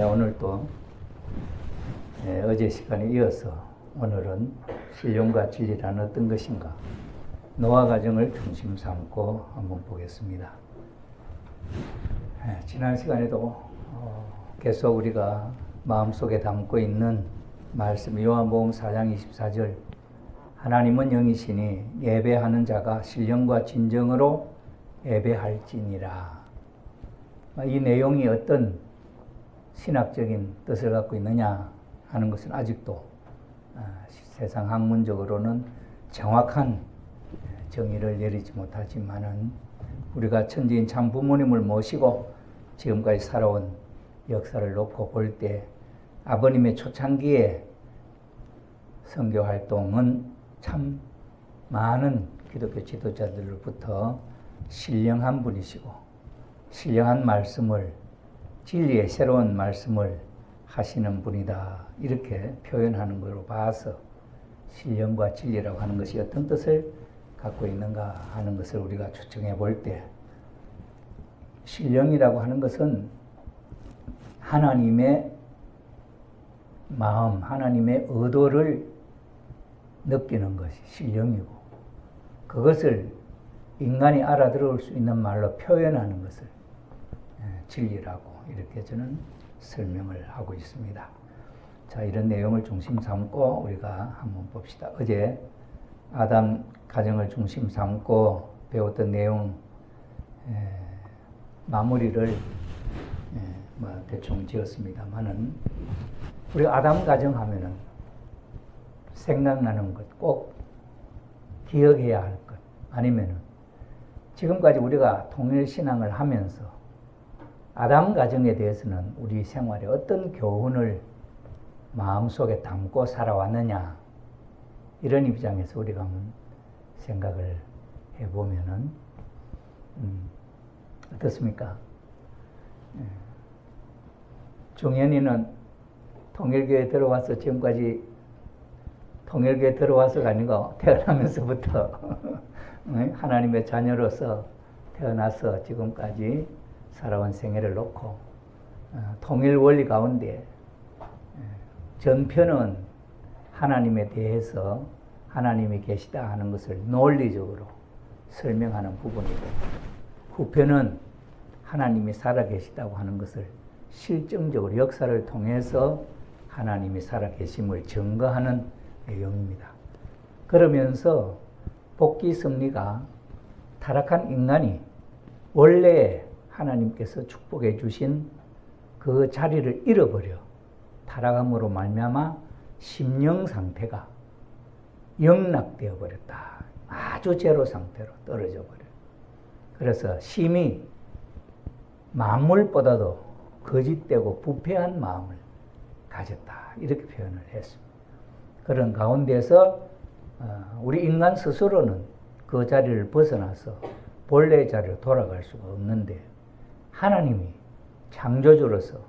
오늘 또 어제 시간에 이어서 오늘은 신령과 진리란 어떤 것인가, 노아 가정을 중심 삼고 한번 보겠습니다. 지난 시간에도 계속 우리가 마음속에 담고 있는 말씀, 요한복음 4장 24절, 하나님은 영이시니 예배하는 자가 신령과 진정으로 예배할지니라. 이 내용이 어떤 신학적인 뜻을 갖고 있느냐 하는 것은 아직도 세상 학문적으로는 정확한 정의를 내리지 못하지만은, 우리가 천지인 참 부모님을 모시고 지금까지 살아온 역사를 놓고 볼 때 아버님의 초창기에 선교 활동은 참 많은 기독교 지도자들로부터 신령한 분이시고 신령한 말씀을, 진리의 새로운 말씀을 하시는 분이다, 이렇게 표현하는 것으로 봐서 신령과 진리라고 하는 것이 어떤 뜻을 갖고 있는가 하는 것을 우리가 추정해 볼 때, 신령이라고 하는 것은 하나님의 마음, 하나님의 의도를 느끼는 것이 신령이고, 그것을 인간이 알아들을 수 있는 말로 표현하는 것을 진리라고 이렇게 저는 설명을 하고 있습니다. 자, 이런 내용을 중심 삼고 우리가 한번 봅시다. 어제 아담 가정을 중심 삼고 배웠던 내용 마무리를 대충 지었습니다만은, 우리 아담 가정 하면은 생각나는 것, 꼭 기억해야 할 것, 아니면은 지금까지 우리가 통일신앙을 하면서 아담 가정에 대해서는 우리 생활에 어떤 교훈을 마음속에 담고 살아왔느냐, 이런 입장에서 우리가 한번 생각을 해보면은 어떻습니까? 종현이는 통일교에 들어와서 지금까지, 통일교에 들어와서가 아니고 태어나면서부터 하나님의 자녀로서 태어나서 지금까지 살아온 생애를 놓고 통일 원리 가운데 전편은 하나님에 대해서 하나님이 계시다 하는 것을 논리적으로 설명하는 부분이고, 후편은 하나님이 살아계시다고 하는 것을 실증적으로 역사를 통해서 하나님이 살아계심을 증거하는 내용입니다. 그러면서 복귀 섭리가 타락한 인간이 원래 하나님께서 축복해 주신 그 자리를 잃어버려 타락함으로 말미암아 심령 상태가 영락되어 버렸다. 아주 제로 상태로 떨어져 버려. 그래서 심히 만물보다도 거짓되고 부패한 마음을 가졌다, 이렇게 표현을 했습니다. 그런 가운데서 우리 인간 스스로는 그 자리를 벗어나서 본래의 자리로 돌아갈 수가 없는데, 하나님이 창조주로서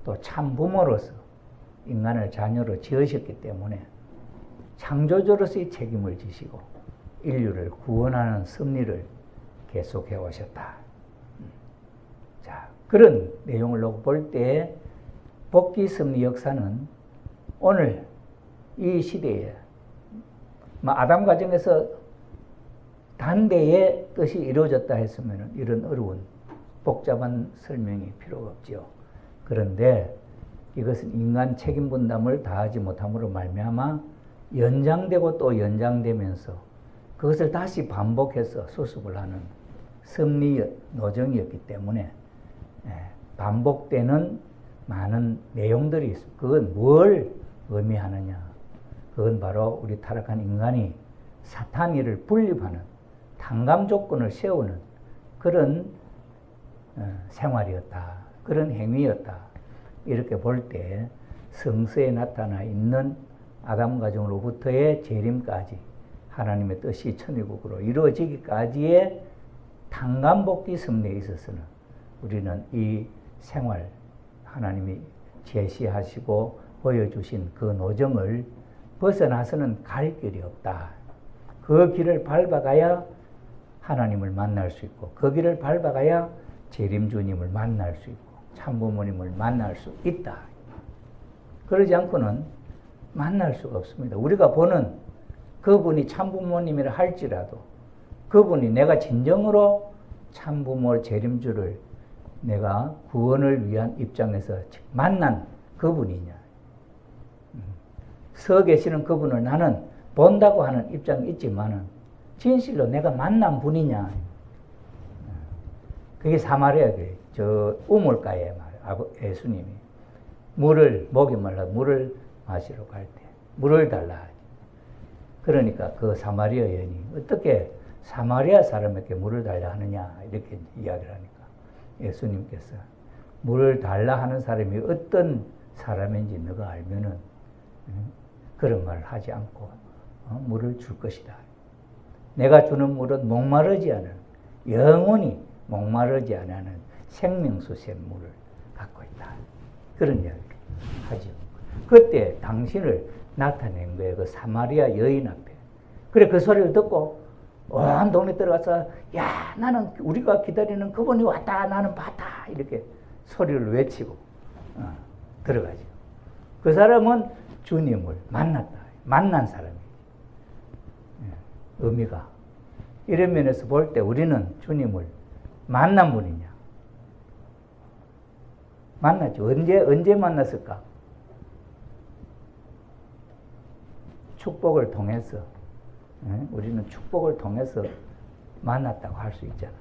또 참 부모로서 인간을 자녀로 지으셨기 때문에 창조주로서의 책임을 지시고 인류를 구원하는 섭리를 계속해 오셨다. 자, 그런 내용을 놓고 볼 때 복귀 섭리 역사는 오늘 이 시대에 아담 가정에서 단대의 뜻이 이루어졌다 했으면 이런 어려운 복잡한 설명이 필요가 없죠. 그런데 이것은 인간 책임 분담을 다하지 못함으로 말미암아 연장되고 또 연장되면서 그것을 다시 반복해서 수습을 하는 섭리 노정이었기 때문에 반복되는 많은 내용들이 있습니다. 그건 뭘 의미하느냐? 그건 바로 우리 타락한 인간이 사탄이를 분립하는 단감 조건을 세우는 그런 생활이었다, 그런 행위였다, 이렇게 볼 때 성서에 나타나 있는 아담 가정으로부터의 재림까지 하나님의 뜻이 천일국으로 이루어지기까지의 단감복귀 섭리에 있어서는 우리는 이 생활, 하나님이 제시하시고 보여주신 그 노정을 벗어나서는 갈 길이 없다. 그 길을 밟아가야 하나님을 만날 수 있고, 그 길을 밟아가야 재림주님을 만날 수 있고, 참부모님을 만날 수 있다. 그러지 않고는 만날 수가 없습니다. 우리가 보는 그분이 참부모님이라 할지라도 그분이 내가 진정으로 참부모 재림주를 내가 구원을 위한 입장에서 만난 그분이냐. 서 계시는 그분을 나는 본다고 하는 입장이 있지만은 진실로 내가 만난 분이냐. 그게 사마리아 교회, 저 우물가에 말이에요. 예수님이 목이 말라 물을 마시러 갈 때 물을 달라. 그러니까 그 사마리아 여인이 어떻게 사마리아 사람에게 물을 달라 하느냐 이렇게 이야기를 하니까 예수님께서 물을 달라 하는 사람이 어떤 사람인지 너가 알면은 그런 말을 하지 않고 물을 줄 것이다. 내가 주는 물은 목마르지 않은 영원히 목마르지 않는 생명수의 물을 갖고 있다. 그런 이야기를 하죠. 그때 당신을 나타낸 거예요. 그 사마리아 여인 앞에. 그래 그 소리를 듣고 온 동네 들어가서 야 나는 우리가 기다리는 그분이 왔다 나는 봤다 이렇게 소리를 외치고 들어가죠. 그 사람은 주님을 만났다. 만난 사람이에요. 의미가 이런 면에서 볼 때 우리는 주님을 만난 분이냐? 만났죠. 언제 만났을까? 축복을 통해서 우리는 축복을 통해서 만났다고 할 수 있잖아요.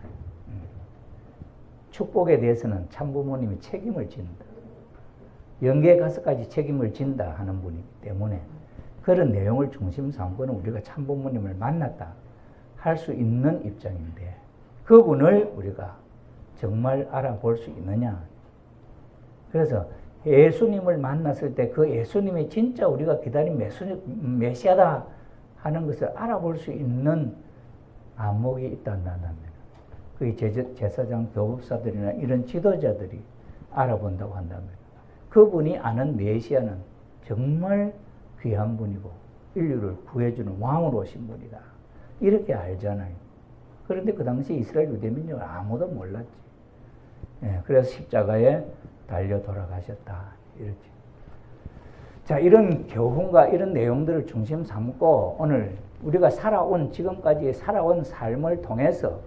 축복에 대해서는 참부모님이 책임을 진다. 영계에 가서까지 책임을 진다 하는 분이기 때문에 그런 내용을 중심 삼고는 우리가 참부모님을 만났다 할 수 있는 입장인데 그분을 우리가 정말 알아볼 수 있느냐. 그래서 예수님을 만났을 때 그 예수님이 진짜 우리가 기다린 메시아다 하는 것을 알아볼 수 있는 안목이 있다면 그 제사장 교법사들이나 이런 지도자들이 알아본다고 한다면 그분이 아는 메시아는 정말 귀한 분이고 인류를 구해주는 왕으로 오신 분이다. 이렇게 알잖아요. 그런데 그 당시 이스라엘 유대민족은 아무도 몰랐지. 그래서 십자가에 달려 돌아가셨다. 이렇게. 자, 이런 교훈과 이런 내용들을 중심 삼고 오늘 우리가 지금까지 살아온 삶을 통해서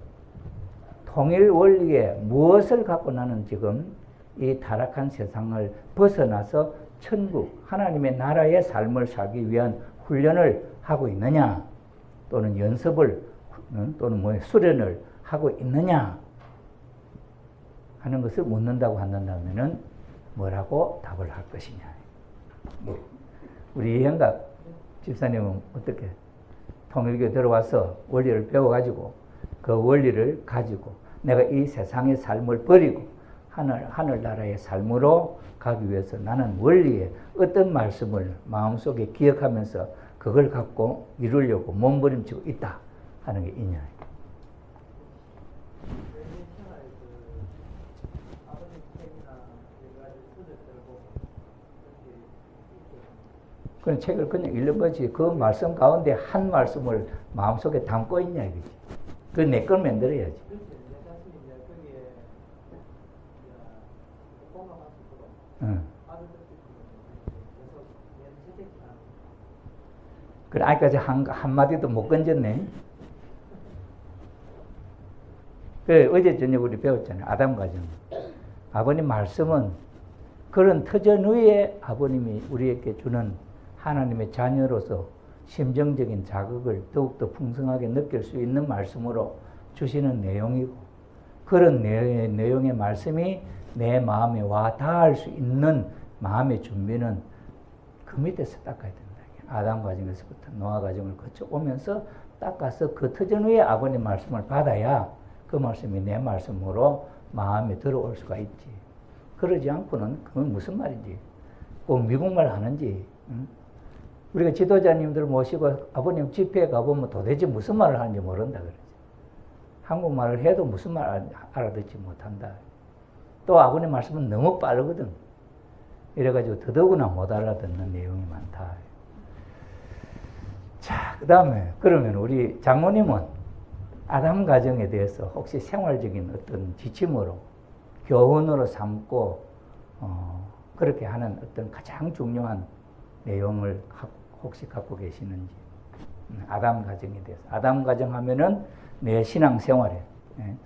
통일 원리에 무엇을 갖고 나는 지금 이 타락한 세상을 벗어나서 천국, 하나님의 나라의 삶을 살기 위한 훈련을 하고 있느냐, 또는 연습을, 또는 수련을 하고 있느냐 하는 것을 묻는다고 한다면은 뭐라고 답을 할 것이냐. 우리 이현각 집사님은 어떻게 통일교에 들어와서 원리를 배워가지고 그 원리를 가지고 내가 이 세상의 삶을 버리고 하늘나라의 삶으로 가기 위해서 나는 원리에 어떤 말씀을 마음속에 기억하면서 그걸 갖고 이루려고 몸부림치고 있다 하는 게 있냐. 그런 책을 그냥 읽는 거지. 그 말씀 가운데 한 말씀을 마음속에 담고 있냐 이거지. 그 내 걸 만들어야지. 그래, 아직까지 한마디도 못 건졌네. 그래, 어제 저녁 우리 배웠잖아요. 아담 과정. 아버님 말씀은 그런 터전 위에 아버님이 우리에게 주는 하나님의 자녀로서 심정적인 자극을 더욱더 풍성하게 느낄 수 있는 말씀으로 주시는 내용이고, 그런 내용의 말씀이 내 마음에 와 닿을 수 있는 마음의 준비는 그 밑에서 닦아야 된다. 아담 과정에서부터 노아 과정을 거쳐오면서 닦아서 그 터전 위에 아버님 말씀을 받아야 그 말씀이 내 말씀으로 마음에 들어올 수가 있지. 그러지 않고는 그건 무슨 말인지, 꼭 미국말 하는지, 우리가 지도자님들 모시고 아버님 집회에 가보면 도대체 무슨 말을 하는지 모른다 그러지. 한국말을 해도 무슨 말 알아듣지 못한다. 또 아버님 말씀은 너무 빠르거든. 이래가지고 더더구나 못 알아듣는 내용이 많다. 자, 그 다음에 그러면 우리 장모님은 아담 가정에 대해서 혹시 생활적인 어떤 지침으로 교훈으로 삼고 그렇게 하는 어떤 가장 중요한 내용을 혹시 갖고 계시는지. 아담 가정에 대해서. 아담 가정 하면은 내 신앙 생활에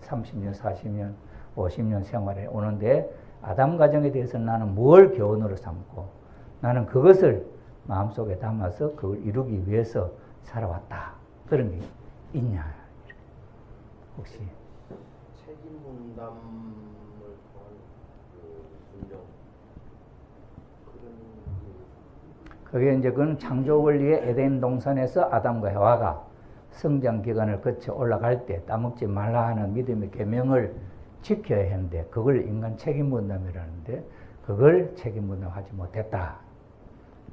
30년, 40년, 50년 생활에 오는데 아담 가정에 대해서 나는 뭘 교훈으로 삼고 나는 그것을 마음속에 담아서 그걸 이루기 위해서 살아왔다. 그런 게 있냐. 혹시. 책임 분담을 통한 그 순종. 그게 이제 그건 창조 원리의 에덴 동산에서 아담과 해와가 성장 기간을 거쳐 올라갈 때 따먹지 말라 하는 믿음의 계명을 지켜야 했는데 그걸 인간 책임 분담이라는데 그걸 책임 분담하지 못했다.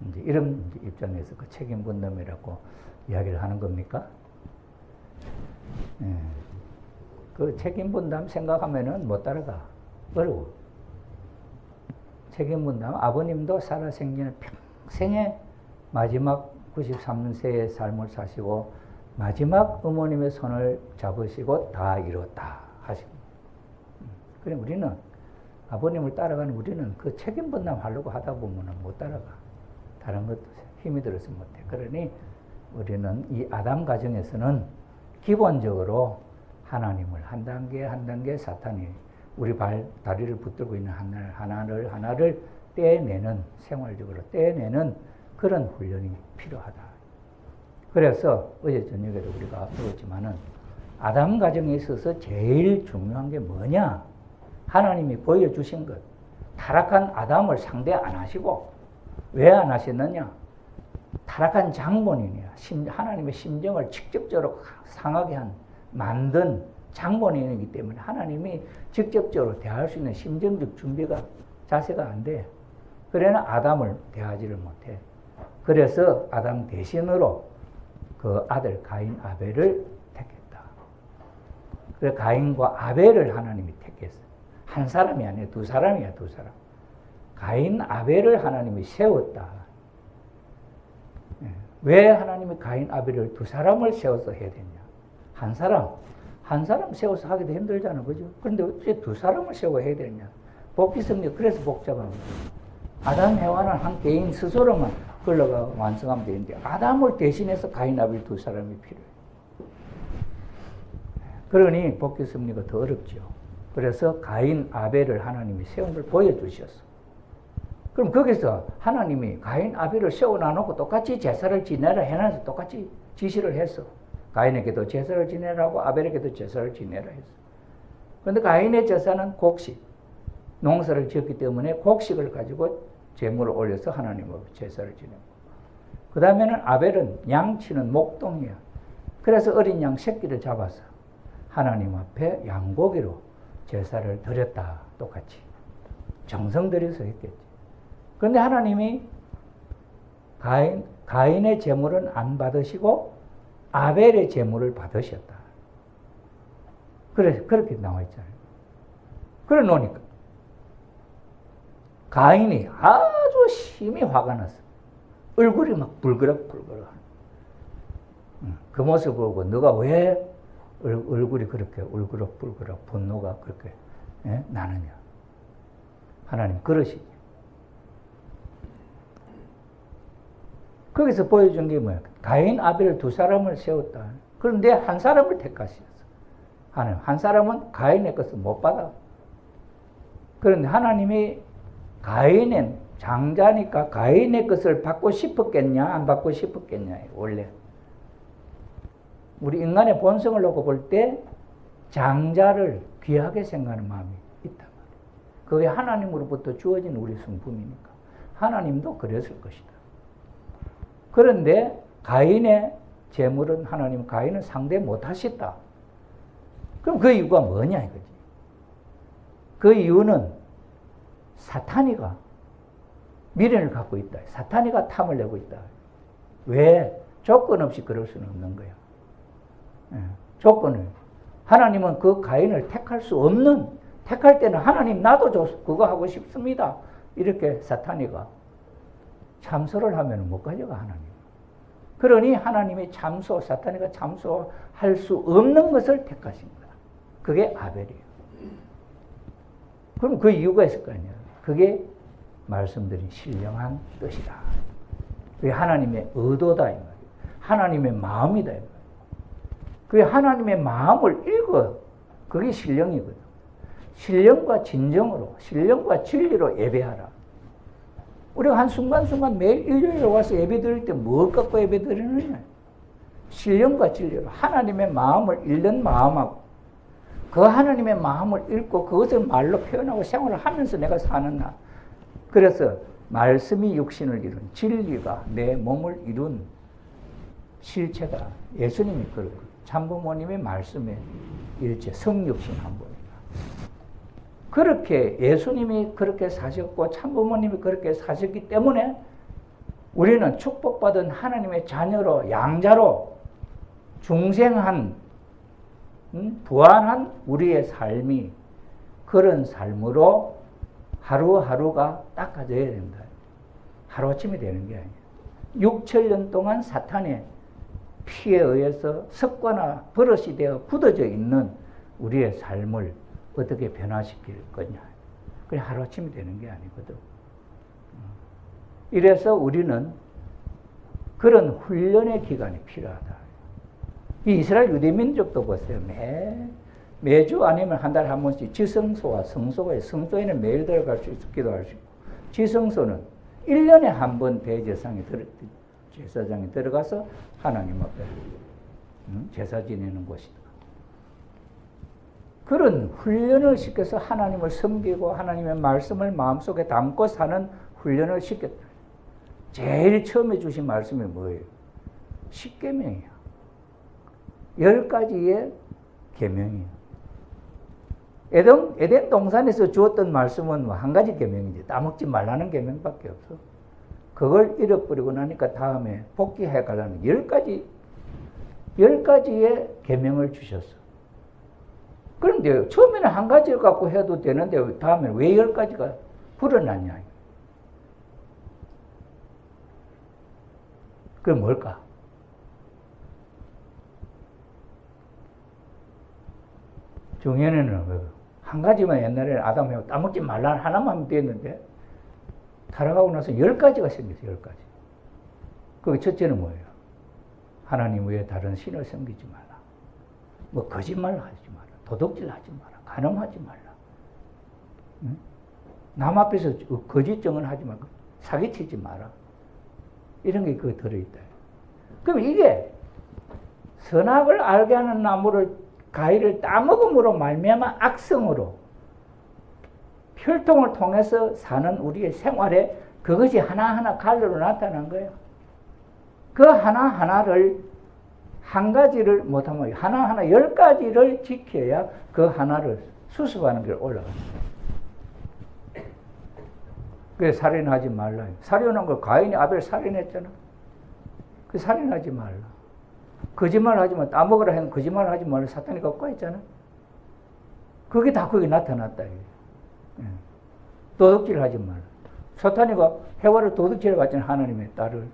이제 이런 입장에서 그 책임 분담이라고 이야기를 하는 겁니까? 그 책임 분담 생각하면은 못 따라가. 어려워. 책임 분담, 아버님도 살아생전에 평생에 마지막 93세의 삶을 사시고 마지막 어머님의 손을 잡으시고 다 이뤘다 하시고. 그래 우리는 아버님을 따라가는 우리는 그 책임 분담 하려고 하다 보면 못 따라가. 다른 것도 힘이 들어서 못해. 그러니 우리는 이 아담 가정에서는 기본적으로 하나님을 한 단계 한 단계 사탄이 우리 다리를 붙들고 있는 하나를 떼내는, 생활적으로 떼내는 그런 훈련이 필요하다. 그래서 어제 저녁에도 우리가 배웠지만은 아담 가정에 있어서 제일 중요한 게 뭐냐? 하나님이 보여주신 것. 타락한 아담을 상대 안 하시고 왜 안 하셨느냐? 타락한 장본인이야. 하나님의 심정을 직접적으로 상하게 만든 장본인이기 때문에 하나님이 직접적으로 대할 수 있는 심정적 준비가, 자세가 안 돼. 그래는 아담을 대하지를 못해. 그래서 아담 대신으로 그 아들 가인 아벨을 택했다. 그래서 가인과 아벨을 하나님이 택했어. 한 사람이 아니야. 두 사람이야, 두 사람. 가인 아벨을 하나님이 세웠다. 왜 하나님이 가인 아벨을 두 사람을 세워서 해야 되냐? 한 사람 세워서 하기도 힘들잖아, 그죠? 그런데 어째 두 사람을 세워 해야 되냐? 복귀성리, 그래서 복잡한 거죠. 아담, 해와는 한 개인 스스로만 흘러가 완성하면 되는데, 아담을 대신해서 가인, 아벨 두 사람이 필요해. 그러니 복귀성리가 더 어렵죠. 그래서 가인, 아벨을 하나님이 세운 걸 보여주셨어. 그럼 거기서 하나님이 가인, 아벨을 세워놔놓고 똑같이 제사를 지내라 해놔서 똑같이 지시를 했어. 가인에게도 제사를 지내라고 아벨에게도 제사를 지내라 했어. 그런데 가인의 제사는 곡식, 농사를 지었기 때문에 곡식을 가지고 제물을 올려서 하나님하고 제사를 지내고, 그 다음에는 아벨은 양치는 목동이야. 그래서 어린 양 새끼를 잡아서 하나님 앞에 양고기로 제사를 드렸다. 똑같이 정성 들여서 했겠지. 그런데 하나님이 가인의 제물은 안 받으시고 아벨의 제물을 받으셨다. 그렇게 나와 있잖아요. 그래 놓으니까 가인이 아주 심히 화가 났어. 얼굴이 막 불그럭불그럭. 그 모습을 보고 너가 왜 얼굴이 그렇게 울그럭불그럭 분노가 그렇게 나느냐. 하나님 그러시지. 거기서 보여준 게 뭐야? 가인, 아벨 두 사람을 세웠다. 그런데 한 사람을 택하셨어. 하나님. 한 사람은 가인의 것을 못 받아. 그런데 하나님이 가인은 장자니까 가인의 것을 받고 싶었겠냐, 안 받고 싶었겠냐, 원래. 우리 인간의 본성을 놓고 볼 때 장자를 귀하게 생각하는 마음이 있단 말이에요. 그게 하나님으로부터 주어진 우리 성품이니까. 하나님도 그랬을 것이다. 그런데 가인의 재물은 하나님, 가인은 상대 못하셨다. 그럼 그 이유가 뭐냐 이거지. 그 이유는 사탄이가 미련을 갖고 있다. 사탄이가 탐을 내고 있다. 왜? 조건 없이 그럴 수는 없는 거야. 조건을. 하나님은 그 가인을 택할 수 없는, 택할 때는 하나님 나도 그거 하고 싶습니다. 이렇게 사탄이가 참소를 하면 못 가져가, 하나님. 그러니 하나님이 사탄이가 참소할 수 없는 것을 택하신 거야. 그게 아벨이에요. 그럼 그 이유가 있을 거 아니야. 그게 말씀드린 신령한 뜻이다. 그게 하나님의 의도다 이 말이에요. 하나님의 마음이다 이 말이에요. 그게 하나님의 마음을 읽어. 그게 신령이거든. 신령과 진정으로, 신령과 진리로 예배하라. 우리가 한 순간순간 매일 일요일에 와서 예배 드릴 때 뭘 갖고 예배 드리느냐. 신령과 진리로 하나님의 마음을 읽는 마음하고 그 하나님의 마음을 읽고 그것을 말로 표현하고 생활을 하면서 내가 사는 나. 그래서 말씀이 육신을 이룬 진리가 내 몸을 이룬 실체가 예수님이 그렇고 참부모님의 말씀의 일체 성육신 한 분이다. 그렇게 예수님이 그렇게 사셨고 참부모님이 그렇게 사셨기 때문에 우리는 축복받은 하나님의 자녀로 양자로 중생한 부안한 우리의 삶이 그런 삶으로 하루하루가 닦아져야 된다. 하루아침이 되는 게 아니에요. 6천년 동안 사탄의 피에 의해서 습관화 버릇이 되어 굳어져 있는 우리의 삶을 어떻게 변화시킬 거냐. 그게 하루아침이 되는 게 아니거든. 이래서 우리는 그런 훈련의 기간이 필요하다. 이 이스라엘 유대민족도 보세요. 매주 아니면 한 달에 한 번씩 지성소와 성소가 있어요. 성소에는 매일 들어갈 수 있고 기도할 수 있고 지성소는 1년에 한 번 제사장이 들어가서 하나님 앞에 제사 지내는 곳이다. 그런 훈련을 시켜서 하나님을 섬기고 하나님의 말씀을 마음속에 담고 사는 훈련을 시켰다. 제일 처음에 주신 말씀이 뭐예요? 십계명이야. 10가지의 계명이에요. 에덴 동산에서 주었던 말씀은 한 가지 계명이지. 따먹지 말라는 계명밖에 없어. 그걸 잃어버리고 나니까 다음에 복귀해 가라는 10가지의 계명을 주셨어. 그런데 처음에는 한 가지를 갖고 해도 되는데 다음에 왜 10가지가 불어났냐. 그게 뭘까? 중요한은 한 가지만 옛날에는 아담하고 따먹지 말라 하나만 하면 됐는데 타락하고 나서 10가지가 생겼어요. 10가지. 그 첫째는 뭐예요? 하나님 외에 다른 신을 섬기지 마라. 뭐 거짓말 하지 마라. 도둑질 하지 마라. 간음하지 말라. 응? 남 앞에서 거짓 증언하지 말고 사기치지 마라. 이런 게 그거 들어있다. 그럼 이게 선악을 알게 하는 나무를 가위를 따먹음으로 말미암아 악성으로 혈통을 통해서 사는 우리의 생활에 그것이 하나하나 갈로로 나타난 거예요. 그 하나하나를 한 가지를 못하면 하나하나 10가지를 지켜야 그 하나를 수습하는 게 올라갑니다. 그래서 살인하지 말라. 살인한 걸 가인이 아벨 살인했잖아. 그 살인하지 말라. 거짓말 하지 마. 따먹으라 했는 거짓말 하지 말라. 사탄이 갖고 했잖아. 그게 다 거기 나타났다. 도둑질 하지 말라. 사탄이가 해와를 도둑질해 갔잖아. 하나님의 딸을.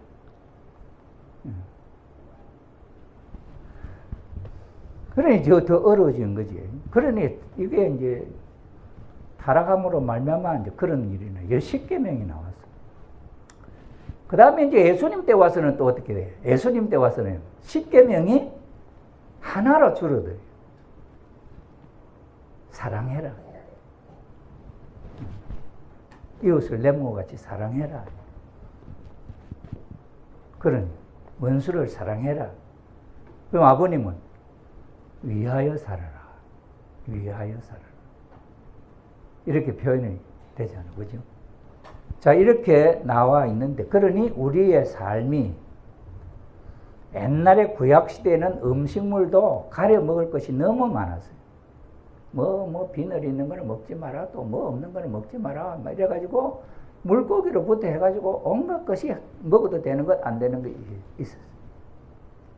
그러니 더 어려워진 거지. 그러니 이게 이제 타락함으로 말미암아 이제 그런 일이나 10계명이 나왔어. 그 다음에 이제 예수님 때 와서는 또 어떻게 돼요? 예수님 때 와서는 10계명이 하나로 줄어들어요. 사랑해라. 이웃을 내 몸과 같이 사랑해라. 그러니 원수를 사랑해라. 그럼 아버님은 위하여 살아라. 위하여 살아라. 이렇게 표현이 되잖아요. 그죠? 자, 이렇게 나와 있는데, 그러니 우리의 삶이 옛날에 구약시대에는 음식물도 가려 먹을 것이 너무 많았어요. 비늘 있는 거는 먹지 마라, 또 없는 거는 먹지 마라, 이래가지고 물고기로부터 해가지고 온갖 것이 먹어도 되는 것, 안 되는 게 있었어요.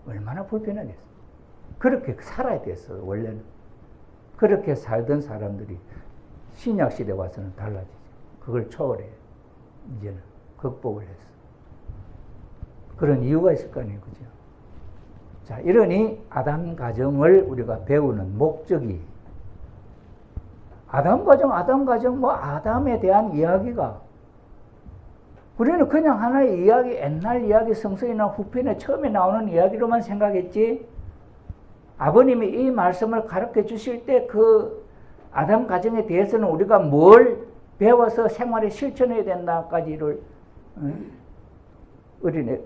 얼마나 불편하겠어요. 그렇게 살아야 됐어요, 원래는. 그렇게 살던 사람들이 신약시대 와서는 달라지죠. 그걸 초월해. 이제는 극복을 했어. 그런 이유가 있을 거 아니에요. 그죠? 자, 이러니 아담 가정을 우리가 배우는 목적이 아담 가정, 뭐 아담에 대한 이야기가 우리는 그냥 하나의 이야기, 옛날 이야기, 성서이나 후편에 처음에 나오는 이야기로만 생각했지, 아버님이 이 말씀을 가르쳐 주실 때 그 아담 가정에 대해서는 우리가 뭘 배워서 생활에 실천해야 된다까지를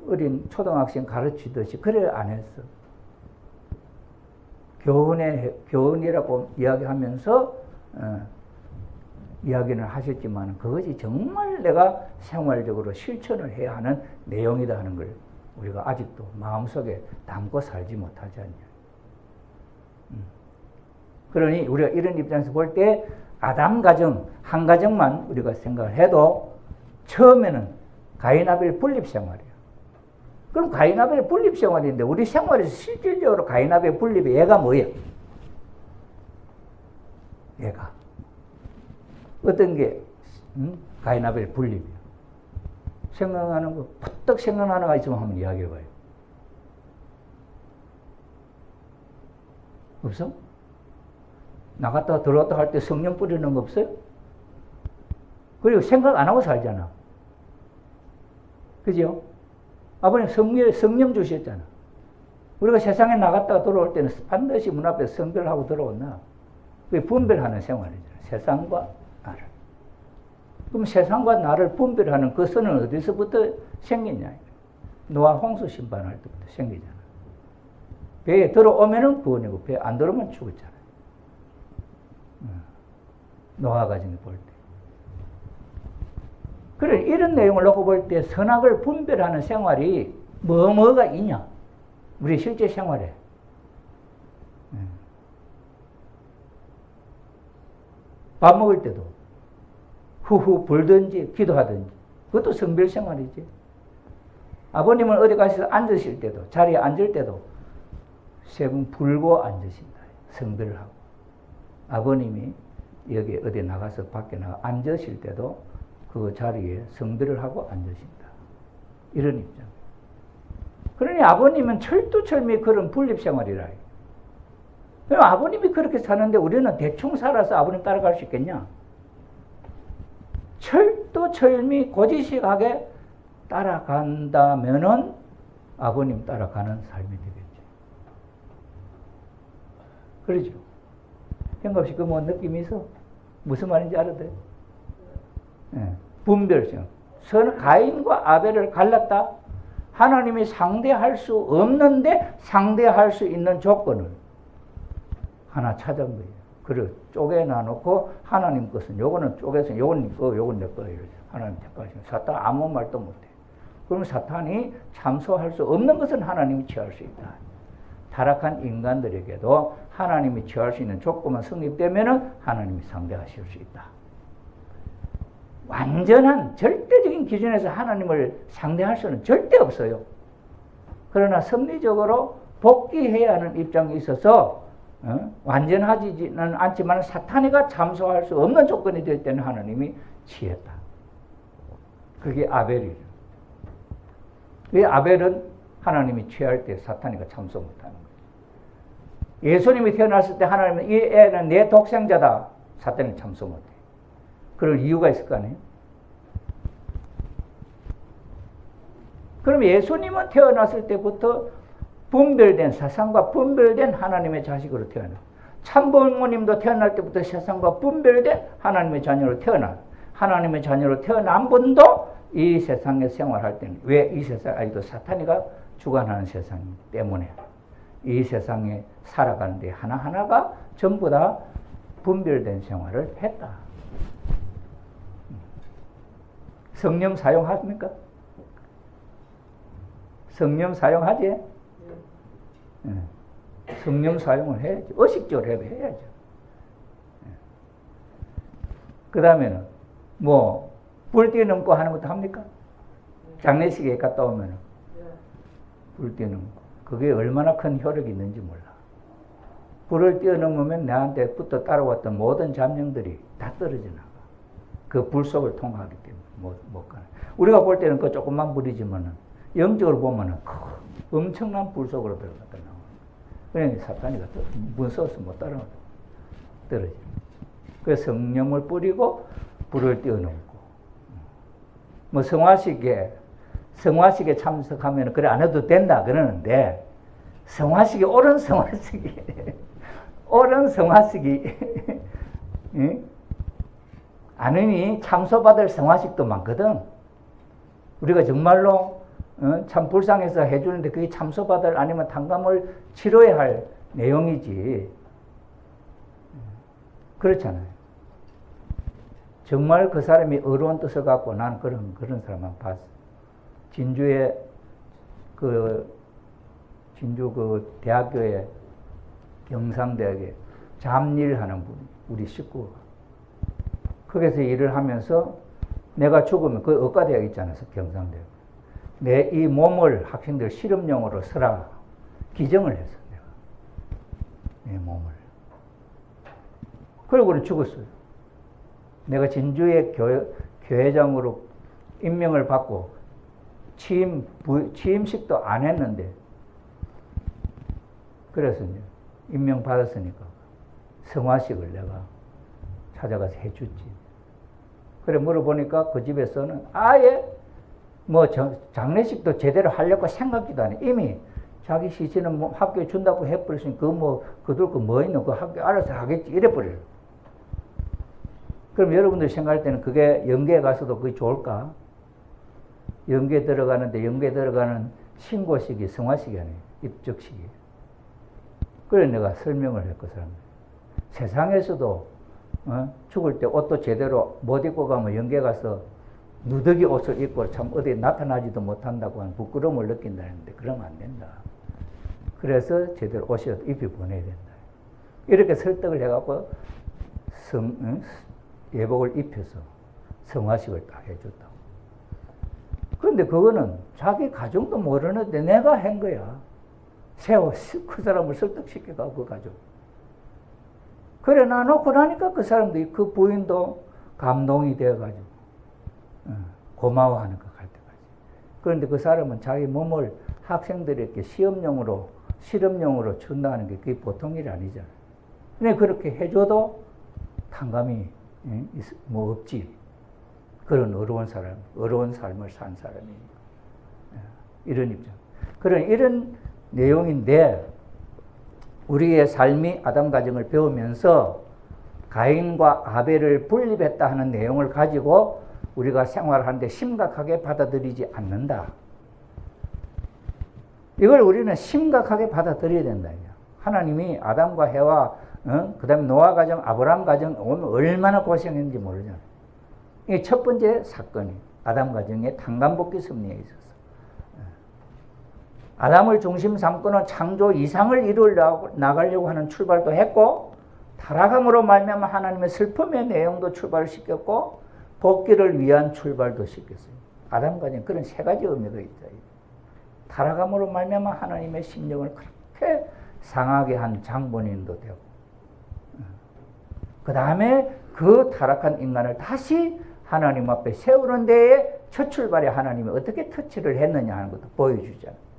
어린 초등학생 가르치듯이 그래 안 했어. 교훈이라고 이야기하면서 이야기는 하셨지만 그것이 정말 내가 생활적으로 실천을 해야 하는 내용이다 하는 걸 우리가 아직도 마음속에 담고 살지 못하지 않냐. 그러니 우리가 이런 입장에서 볼 때 아담 가정, 한 가정만 우리가 생각을 해도 처음에는 가인 아벨 분립 생활이에요. 그럼 가인 아벨 분립 생활인데 우리 생활에서 실질적으로 가인 아벨 분립의 얘가 뭐예요? 얘가 어떤 게 가인 아벨 분립이에요? 생각하는 거, 퍼뜩 생각나는 거 있으면 한번 이야기해봐요. 없어? 나갔다가 들어왔다 할 때 성령 뿌리는 거 없어요? 그리고 생각 안 하고 살잖아. 그죠? 아버님 성령 주셨잖아. 우리가 세상에 나갔다가 들어올 때는 반드시 문 앞에 성별하고 들어온다. 그게 분별하는 생활이잖아. 세상과 나를. 그럼 세상과 나를 분별하는 그 선은 어디서부터 생겼냐? 노아 홍수 심판할 때부터 생기잖아. 배에 들어오면은 구원이고 배에 안 들어오면 죽었잖아. 노아 가정에 볼 때. 그래, 이런 내용을 놓고 볼 때 선악을 분별하는 생활이 뭐가 있냐? 우리 실제 생활에. 밥 먹을 때도 후후 불든지 기도하든지 그것도 성별 생활이지. 아버님은 어디 가서 앉으실 때도, 자리에 앉을 때도 세 분 불고 앉으신다. 성별을 하고. 아버님이 여기 어디 나가서 밖에 나가 앉으실 때도 그 자리에 성별을 하고 앉으신다. 이런 입장. 그러니 아버님은 철두철미 그런 분립생활이라. 그럼 아버님이 그렇게 사는데 우리는 대충 살아서 아버님 따라갈 수 있겠냐? 철두철미 고지식하게 따라간다면은 아버님 따라가는 삶이 되겠죠. 그러죠? 생각 없이 그 뭐 느낌이 있어? 무슨 말인지 알아요? 네. 분별성. 가인과 아벨을 갈랐다? 하나님이 상대할 수 없는데 상대할 수 있는 조건을 하나 찾은 거예요. 그걸 쪼개놔 놓고 하나님 것은 요거는 쪼개서 요건 네 거, 요건 내 거 이러죠. 하나님 택하시면 사탄 아무 말도 못해. 그럼 사탄이 참소할 수 없는 것은 하나님이 취할 수 있다. 타락한 인간들에게도 하나님이 취할 수 있는 조건만 성립되면 하나님이 상대하실 수 있다. 완전한 절대적인 기준에서 하나님을 상대할 수는 절대 없어요. 그러나 섭리적으로 복귀해야 하는 입장에 있어서 완전하지는 않지만 사탄이가 참소할 수 없는 조건이 될 때는 하나님이 취했다. 그게 아벨이에요. 왜 아벨은 하나님이 취할 때 사탄이가 참소 못하는 거예요. 예수님이 태어났을 때 하나님은 이 애는 내 독생자다. 사탄이 참소 못해. 그럴 이유가 있을 거 아니에요? 그럼 예수님은 태어났을 때부터 분별된, 세상과 분별된 하나님의 자식으로 태어나. 참부모님도 태어날 때부터 세상과 분별된 하나님의 자녀로 태어나. 하나님의 자녀로 태어난 분도 이 세상에 생활할 때는, 왜 이 세상, 아직도 사탄이가 주관하는 세상 때문에 이 세상에 살아가는데 하나하나가 전부 다 분별된 생활을 했다. 성령 사용합니까? 성령 사용하지? 성령 사용을 해야지. 의식적으로 해야죠. 그 다음에는 뭐 불 뛰어넘고 하는 것도 합니까? 장례식에 갔다 오면 불 뛰어넘고 그게 얼마나 큰 효력이 있는지 몰라. 불을 뛰어넘으면 나한테 붙어 따라왔던 모든 잠령들이 다 떨어져 나가. 그 불 속을 통과하기 때문에 못 가는. 우리가 볼 때는 그 조금만 불이지만은 영적으로 보면은 엄청난 불 속으로 들어갔다 나와. 그러니까 사탄이가 무서워서 못 따라와. 떨어져. 그 성령을 뿌리고 불을 띄워놓고. 뭐 성화식에 참석하면 그래 안 해도 된다 그러는데 성화식이 옳은 성화식이 응? 아느니 참소받을 성화식도 많거든. 우리가 정말로 참 불쌍해서 해주는데 그게 참소받을 아니면 탕감을 치러야 할 내용이지. 그렇잖아요. 정말 그 사람이 어려운 뜻을 갖고 나는 그런 사람만 봤어. 진주 그 대학교에 경상대학에 잡일하는 분, 우리 식구가. 거기서 일을 하면서 내가 죽으면 그 의과대학 있잖아요, 경상대학. 내 이 몸을 학생들 실험용으로 쓰라 기증을 했어, 내가. 내 몸을. 그러고는 죽었어요. 내가 진주의 교회장으로 임명을 받고 취임식도 안 했는데 그래서 이제 임명 받았으니까 성화식을 내가 찾아가서 해줬지. 그래 물어보니까 그 집에서는 아예 뭐 장례식도 제대로 하려고 생각지도 않아. 이미 자기 시신은 뭐 학교에 준다고 해버렸으니 그들 뭐 있노? 그 학교 알아서 하겠지 이래버려요. 그럼 여러분들이 생각할 때는 그게 영계에 가서도 그게 좋을까? 영계에 들어가는 신고식이 성화식이 아니에요. 입적식이. 그래 내가 설명을 했고 사람들. 세상에서도 죽을 때 옷도 제대로 못 입고 가면 영계 가서 누더기 옷을 입고 참 어디에 나타나지도 못한다고 하는 부끄러움을 느낀다는데 그러면 안 된다. 그래서 제대로 옷을 입혀 보내야 된다. 이렇게 설득을 해갖고 예복을 입혀서 성화식을 딱 해줬다고. 그런데 그거는 자기 가정도 모르는데 내가 한 거야. 그 사람을 설득시켜가고 그 가족. 그래 놔놓고 나니까 그 사람도 그 부인도 감동이 되어가지고 고마워하는 것 갈 때까지. 그런데 그 사람은 자기 몸을 학생들에게 실험용으로 준다는 게 그게 보통 일이 아니잖아요. 근데 그렇게 해줘도 탕감이 뭐 없지. 그런 어려운 삶을 산 사람이니까. 이런 입장. 이런 내용인데 우리의 삶이 아담 가정을 배우면서 가인과 아벨을 분립했다 하는 내용을 가지고 우리가 생활하는데 심각하게 받아들이지 않는다. 이걸 우리는 심각하게 받아들여야 된다. 하나님이 아담과 해와 그 다음에 노아 가정, 아브라함 가정 오면 얼마나 고생했는지 모르잖아요. 이게 첫 번째 사건이 아담 가정의 탕감복귀 섭리에 있었어. 아담을 중심 삼고는 창조 이상을 이루어 나가려고 하는 출발도 했고 타락함으로 말미암아 하나님의 슬픔의 내용도 출발시켰고 복귀를 위한 출발도 시켰어요. 아담 가정 그런 세 가지 의미가 있다. 타락함으로 말미암아 하나님의 심령을 그렇게 상하게 한 장본인도 되고 그 다음에 그 타락한 인간을 다시 하나님 앞에 세우는 데에 첫 출발에 하나님이 어떻게 터치를 했느냐 하는 것도 보여주잖아요.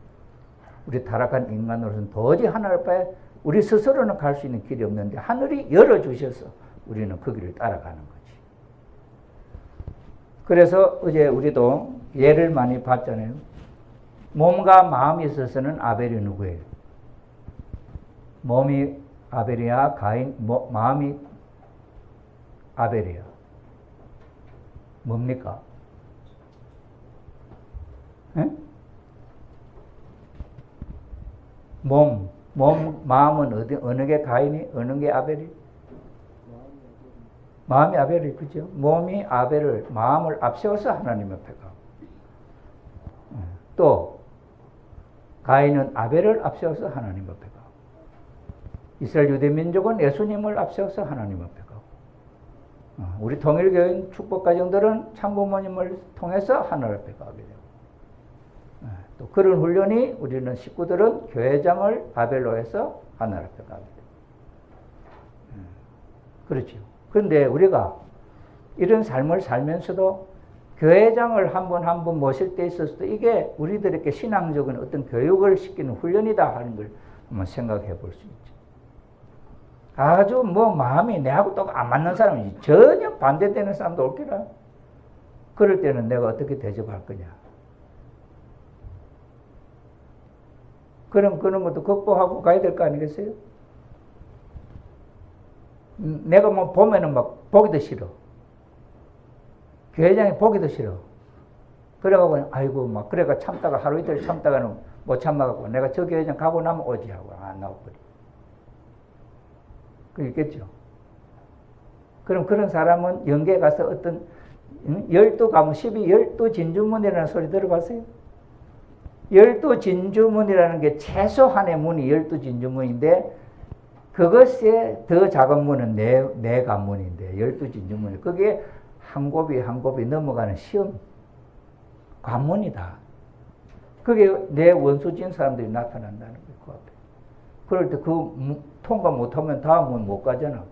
우리 타락한 인간으로서는 도저히 하나님 앞에 우리 스스로는 갈 수 있는 길이 없는데 하늘이 열어주셔서 우리는 그 길을 따라가는 거지. 그래서 어제 우리도 예를 많이 봤잖아요. 몸과 마음이 있어서는 아벨이 누구예요? 몸이 아벨이야, 마음이 아벨이야. 뭡니까? 에? 마음은 어느 게 가인이, 어느 게 아벨이? 마음이 아벨이, 그죠? 몸이 마음을 앞세워서 하나님 앞에 가고. 또, 가인은 아벨을 앞세워서 하나님 앞에 가고. 이스라엘 유대민족은 예수님을 앞세워서 하나님 앞에 가고. 우리 통일교인 축복가정들은 참부모님을 통해서 하나님 앞에 가게 되고. 또 그런 훈련이 우리는 식구들은 교회장을 아벨로 해서 하나님 앞에 가게 돼요. 그렇죠. 그런데 우리가 이런 삶을 살면서도 교회장을 한 번 모실 때 있어서도 이게 우리들에게 신앙적인 어떤 교육을 시키는 훈련이다 하는 걸 한번 생각해 볼 수 있죠. 아주 뭐 마음이 내하고 또 안 맞는 사람이 전혀 반대되는 사람도 올게라. 그럴 때는 내가 어떻게 대접할 거냐. 그런 것도 극복하고 가야 될 거 아니겠어요? 내가 뭐 보면은 막 보기도 싫어. 교회장이 보기도 싫어. 그래가고 아이고 막 그래가 참다가 하루 이틀 참다가는 못 참아갖고 내가 저 교회장 가고 나면 오지 하고 안 나와버려. 그렇겠죠. 그럼 그런 사람은 영계에 가서 어떤 12가문 12진주문이라는 소리 들어봤어요? 12진주문이라는 게 최소한의 문이 12진주문인데 그것에 더 작은 문은 네 관문인데 12진주문. 그게 한 곱이 한 곱이 넘어가는 시험 관문이다. 그게 내 원수진 사람들이 나타난다는 거예요. 그 앞에. 그럴 때 그 통과 못하면 다음은 못 가잖아.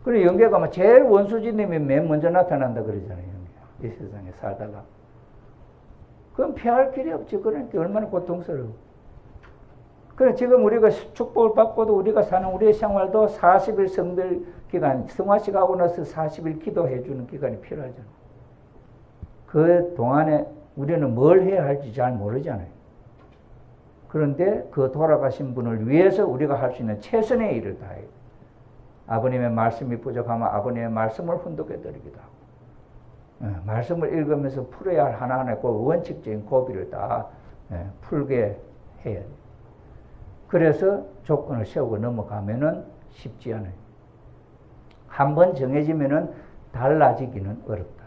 그래 영계 가면 제일 원수진님이 맨 먼저 나타난다 그러잖아요. 이 세상에 살다가. 그럼 피할 길이 없지. 그러니까 얼마나 고통스러워. 그래 지금 우리가 축복을 받고도 우리가 사는 우리의 생활도 40일 성별 기간, 성화식 하고 나서 40일 기도해 주는 기간이 필요하잖아. 그 동안에 우리는 뭘 해야 할지 잘 모르잖아요. 그런데 그 돌아가신 분을 위해서 우리가 할 수 있는 최선의 일을 다해요. 아버님의 말씀이 부족하면 아버님의 말씀을 훈독해 드리기도 하고, 말씀을 읽으면서 풀어야 할 하나하나의 그 원칙적인 고비를 다 풀게 해야 돼요. 그래서 조건을 세우고 넘어가면은 쉽지 않아요. 한번 정해지면은 달라지기는 어렵다.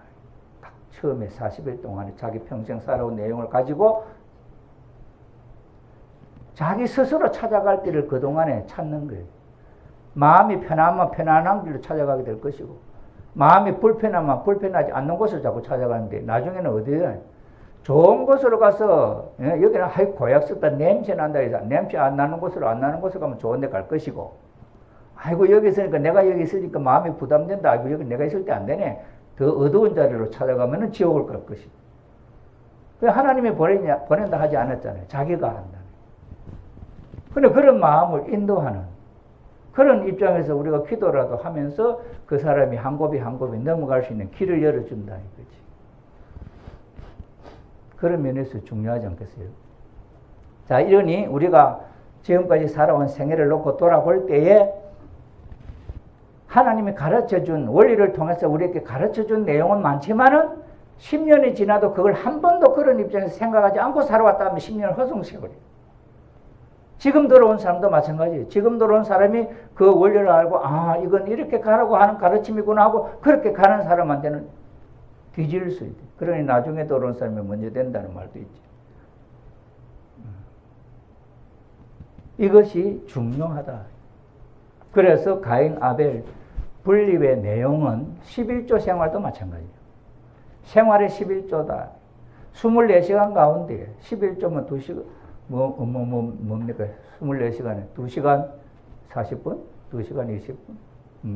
딱 처음에 40일 동안에 자기 평생 살아온 내용을 가지고 자기 스스로 찾아갈 길을 그동안에 찾는 거예요. 마음이 편하면 편안한 길로 찾아가게 될 것이고, 마음이 불편하면 불편하지 않는 곳을 자꾸 찾아가는데, 나중에는 어디에? 좋은 곳으로 가서, 여기는 하이 고약 썼다 냄새 난다 해서 냄새 안 나는 곳으로 가면 좋은 데 갈 것이고, 아이고 여기 있으니까 내가 여기 있으니까 마음이 부담된다. 아이고 여기 내가 있을 때 안 되네. 더 어두운 자리로 찾아가면은 지옥을 갈 것이고. 하나님이 보낸다 하지 않았잖아요. 자기가 한다. 근데 그런 마음을 인도하는 그런 입장에서 우리가 기도라도 하면서 그 사람이 한 곱이 한 곱이 넘어갈 수 있는 길을 열어준다 이거지. 그런 면에서 중요하지 않겠어요? 자, 이러니 우리가 지금까지 살아온 생애를 놓고 돌아볼 때에 하나님이 가르쳐준 원리를 통해서 우리에게 가르쳐준 내용은 많지만은 10년이 지나도 그걸 한 번도 그런 입장에서 생각하지 않고 살아왔다 하면 10년을 허송세월이에요. 지금 들어온 사람도 마찬가지예요. 지금 들어온 사람이 그 원리를 알고 이건 이렇게 가라고 하는 가르침이구나 하고 그렇게 가는 사람한테는 뒤질 수 있대. 그러니 나중에 들어온 사람이 먼저 된다는 말도 있지. 이것이 중요하다. 그래서 가인 아벨 분립의 내용은 11조 생활도 마찬가지예요. 생활의 11조다. 24시간 가운데 11조면 2시간 뭡니까? 24시간에 2시간 40분? 2시간 20분?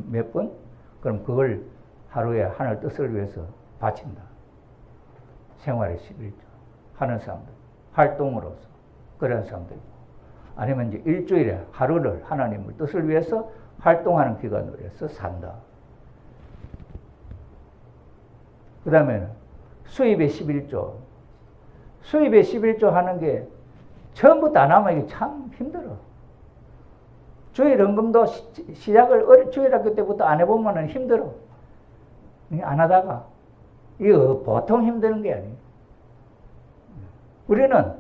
몇 분? 그럼 그걸 하루에 하늘 뜻을 위해서 바친다. 생활의 11조. 하는 사람들. 활동으로서. 그런 사람들. 아니면 이제 일주일에 하루를 하나님의 뜻을 위해서 활동하는 기간으로 해서 산다. 그 다음에는 수입의 11조. 수입의 11조 하는 게 처음부터 안 하면 이게 참 힘들어. 주일 헌금도 시작을 주일학교 때부터 안 해보면 힘들어. 안 하다가. 이거 보통 힘드는 게 아니에요. 우리는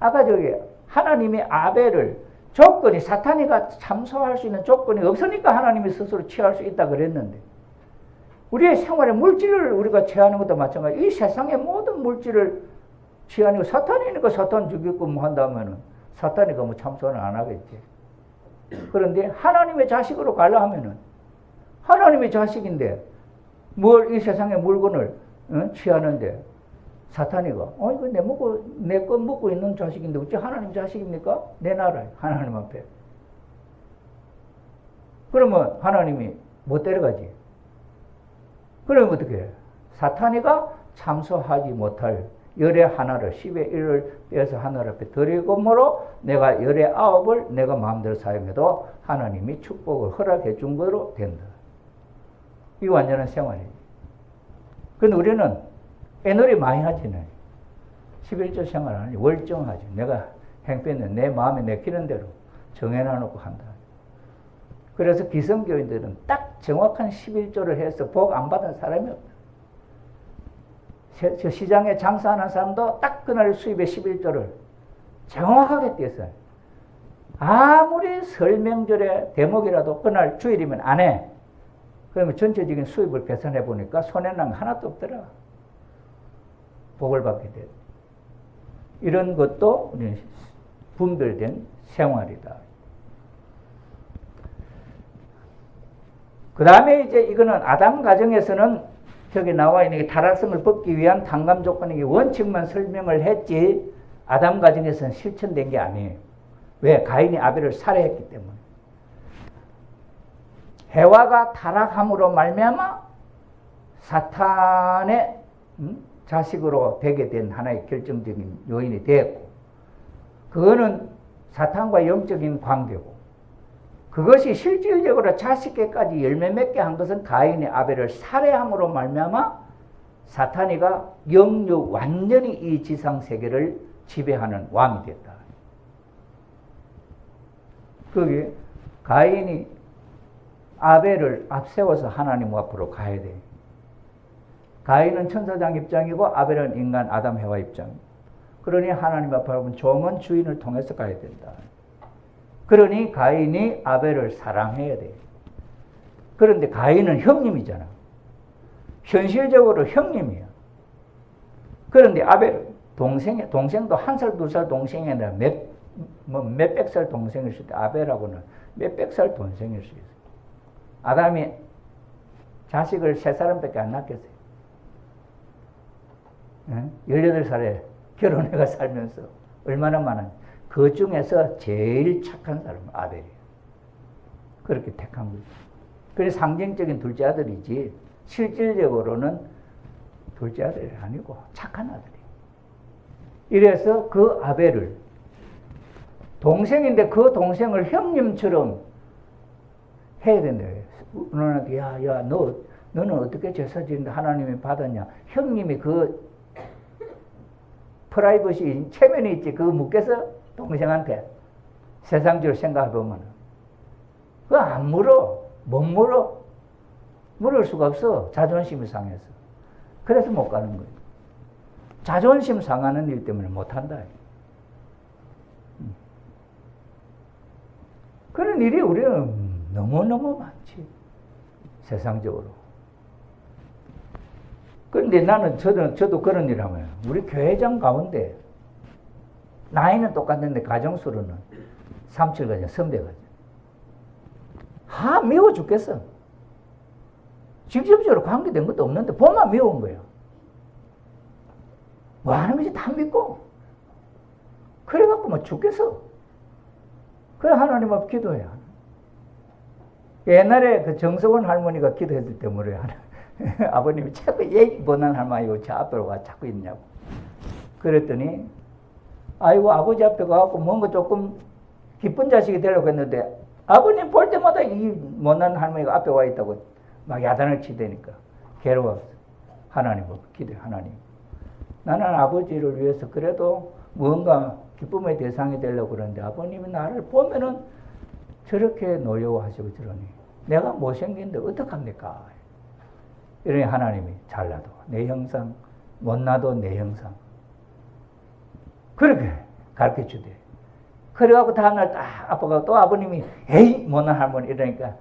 아까 저기 하나님이 아벨을 조건이 사탄이가 참소할 수 있는 조건이 없으니까 하나님이 스스로 취할 수 있다 그랬는데 우리의 생활의 물질을 우리가 취하는 것도 마찬가지. 이 세상의 모든 물질을 취하니까 사탄이니까 사탄 죽이고 뭐 한다면은 사탄이가 뭐 참소는 안 하겠지. 그런데 하나님의 자식으로 가려 하면은 하나님의 자식인데 뭘 이 세상의 물건을 취하는데 사탄이가 이거 내 거 먹고 있는 자식인데 어찌 하나님 자식입니까? 내놔라 하나님 앞에. 그러면 하나님이 못 데려가지. 그러면 어떻게 해? 사탄이가 참소하지 못할 열의 하나를 10의 1을 빼서 하늘 앞에 드리고므로 내가 열의 9을 내가 마음대로 사용해도 하나님이 축복을 허락해 준 거로 된다. 이 완전한 생활이지. 근데 우리는 애놀이 많이 하지는 11조 생활 하니 월정하지. 내가 행편은 내 마음에 내키는 대로 정해놔놓고 한다. 그래서 기성교인들은 딱 정확한 11조를 해서 복 안 받은 사람이 없다. 저 시장에 장사하는 사람도 딱 그날 수입의 11조를 정확하게 떼어요. 아무리 설명절에 대목이라도 그날 주일이면 안 해. 그러면 전체적인 수입을 계산해 보니까 손해난 거 하나도 없더라. 복을 받게 돼. 이런 것도 우리는 분별된 생활이다. 그 다음에 이제 이거는 아담 가정에서는 저기 나와 있는 게 타락성을 벗기 위한 탕감 조건의 원칙만 설명을 했지 아담 가정에서는 실천된 게 아니에요. 왜? 가인이 아벨을 살해했기 때문에. 해와가 타락함으로 말미암아 사탄의 자식으로 되게 된 하나의 결정적인 요인이 되었고, 그거는 사탄과 영적인 관계고, 그것이 실질적으로 자식에까지 열매 맺게 한 것은 가인이 아벨을 살해함으로 말미암아 사탄이가 영육 완전히 이 지상 세계를 지배하는 왕이 됐다. 그게 가인이 아벨을 앞세워서 하나님 앞으로 가야 돼. 가인은 천사장 입장이고 아벨은 인간 아담 해와 입장이고, 그러니 하나님 앞으로 종은 주인을 통해서 가야 된다. 그러니 가인이 아벨을 사랑해야 돼. 그런데 가인은 형님이잖아. 현실적으로 형님이야. 그런데 아벨 동생도 1살, 2살 동생이 아니라 몇백 살 동생일 수 있다. 아벨하고는 몇백 살 동생일 수 있어. 아담이 자식을 3사람밖에 안 낳겠어요. 18살에 결혼해가 살면서 얼마나 많은, 그 중에서 제일 착한 사람은 아벨이에요. 그렇게 택한 거죠. 그래서 상징적인 둘째 아들이지 실질적으로는 둘째 아들이 아니고 착한 아들이에요. 이래서 그 아벨을 동생인데 그 동생을 형님처럼 해야 된다. 너한테 야 너는 어떻게 제사 지는데 하나님이 받았냐? 형님이 그 프라이버시 체면이 있지. 그거 묻겠어? 동생한테. 세상적으로 생각해보면. 그거 안 물어. 못 물어. 물을 수가 없어. 자존심이 상해서. 그래서 못 가는 거예요. 자존심 상하는 일 때문에 못 한다. 그런 일이 우리는 너무너무 많지. 세상적으로. 그런데 나는, 저도 그런 일 하면, 우리 교회장 가운데, 나이는 똑같은데 가정수로는 37가지, 선배가지. 미워 죽겠어. 직접적으로 관계된 것도 없는데, 보면 미운 거예요. 뭐 하는 것이 다 믿고. 그래갖고 뭐 죽겠어. 그래, 하나님 앞 기도해요. 옛날에 그 정석원 할머니가 기도했을 때 뭐래요? 아버님이 자꾸 얘기 못한 할머니고 저 앞으로 와 자꾸 있냐고. 그랬더니, 아이고, 아버지 앞에 가갖고 뭔가 조금 기쁜 자식이 되려고 했는데, 아버님 볼 때마다 이 못난 할머니가 앞에 와 있다고 막 야단을 치대니까 괴로웠어. 하나님 앞에 기도해, 하나님. 나는 아버지를 위해서 그래도 뭔가 기쁨의 대상이 되려고 그러는데, 아버님이 나를 보면은 저렇게 노여워하시고 저러니 내가 못생긴데 어떡합니까? 이러니 하나님이 잘나도 내 형상, 못나도 내 형상. 그렇게 가르쳐 주대. 그래갖고 다음날 딱 아빠가 또 아버님이 에이 못난 할머니 이러니까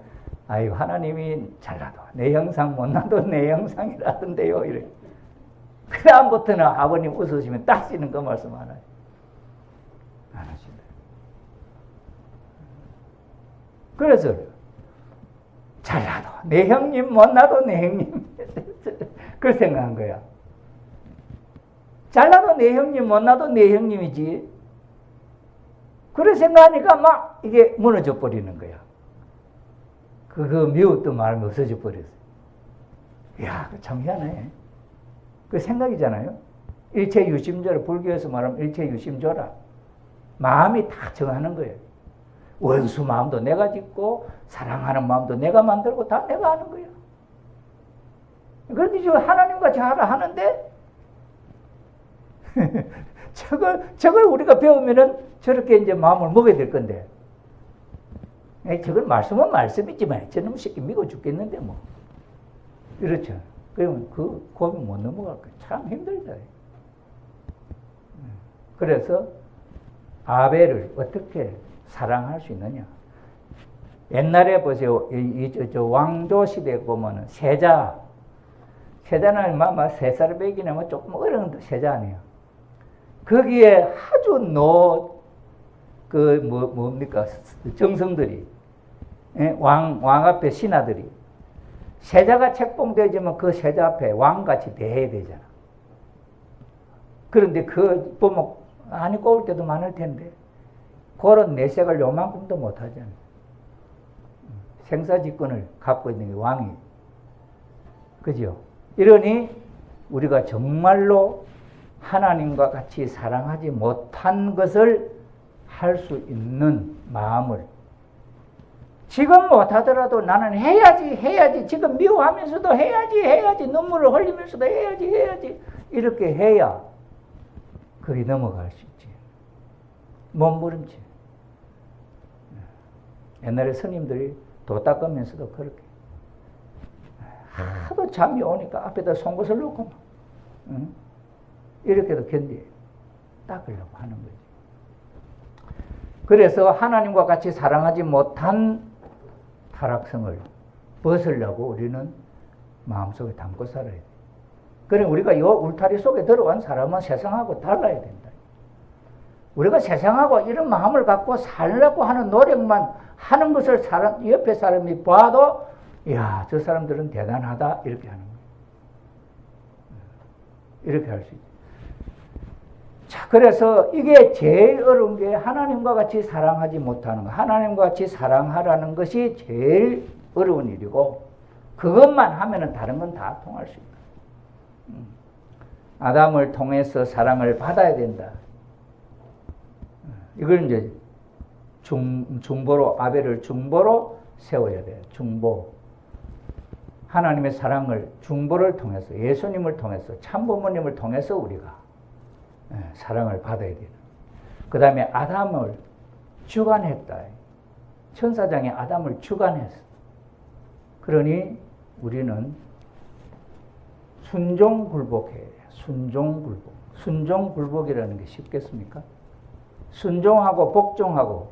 아유 하나님이 잘나도 내 형상 못나도 내 형상이라던데요. 이래. 그 다음부터는 아버님 웃으시면 딱 쓰는 그 말씀 안 하신다. 그래서 잘나도 내 형님 못나도 내 형님 그걸 생각한 거야. 잘나도 내 형님 못나도 내 형님이지. 그래 생각하니까 막 이게 무너져 버리는 거야. 그 미웠던 마음이 없어져 버렸어. 이야 참 희한해. 그 생각이잖아요. 일체유심조라. 불교에서 말하면 일체유심조라. 마음이 다 정하는 거예요. 원수 마음도 내가 짓고 사랑하는 마음도 내가 만들고 다 내가 하는 거예요. 그런데 지금 하나님같이 하라 하는데 저걸 우리가 배우면은 저렇게 이제 마음을 먹어야 될 건데, 저걸 말씀은 말씀이지만 저놈 새끼 믿어 죽겠는데 뭐. 그렇죠. 그러면 그 고민 못 넘어갈 거예요. 참 힘들다. 그래서 아벨을 어떻게 사랑할 수 있느냐. 옛날에 보세요. 저 왕조 시대에 보면은 세자는 아마 3살 배기나 뭐 조금 어려운 세자 아니에요. 거기에 아주 뭡니까? 정성들이, 왕 앞에 신하들이, 세자가 책봉되지만 그 세자 앞에 왕같이 대해야 되잖아. 그런데 그 보면 안이 꼬울 때도 많을 텐데, 그런 내색을 요만큼도 못하잖아. 생사지권을 갖고 있는 게 왕이. 그죠? 이러니 우리가 정말로 하나님과 같이 사랑하지 못한 것을 할 수 있는 마음을, 지금 못하더라도 나는 해야지, 지금 미워하면서도 해야지, 눈물을 흘리면서도 해야지, 이렇게 해야 거기 넘어갈 수 있지. 몸부림치. 옛날에 스님들이 도 닦으면서도 그렇게 하도 잠이 오니까 앞에다 송곳을 놓고 이렇게도 견뎌 닦으려고 하는 거지. 그래서 하나님과 같이 사랑하지 못한 타락성을 벗으려고 우리는 마음속에 담고 살아야 돼. 그래 우리가 이 울타리 속에 들어간 사람은 세상하고 달라야 된다. 우리가 세상하고 이런 마음을 갖고 살려고 하는 노력만 하는 것을 옆에 사람이 봐도 야, 저 사람들은 대단하다 이렇게 하는 거예요. 이렇게 할 수 있죠. 자, 그래서 이게 제일 어려운 게 하나님과 같이 사랑하지 못하는 거. 하나님과 같이 사랑하라는 것이 제일 어려운 일이고, 그것만 하면은 다른 건 다 통할 수 있다. 아담을 통해서 사랑을 받아야 된다. 이걸 이제 중보로, 아벨을 중보로 세워야 돼요. 중보. 하나님의 사랑을 중보를 통해서, 예수님을 통해서, 참부모님을 통해서 우리가 사랑을 받아야 되는. 그 다음에 아담을 주관했다. 천사장이 아담을 주관했어. 그러니 우리는 순종굴복해야 돼요. 순종굴복. 순종굴복이라는 게 쉽겠습니까? 순종하고 복종하고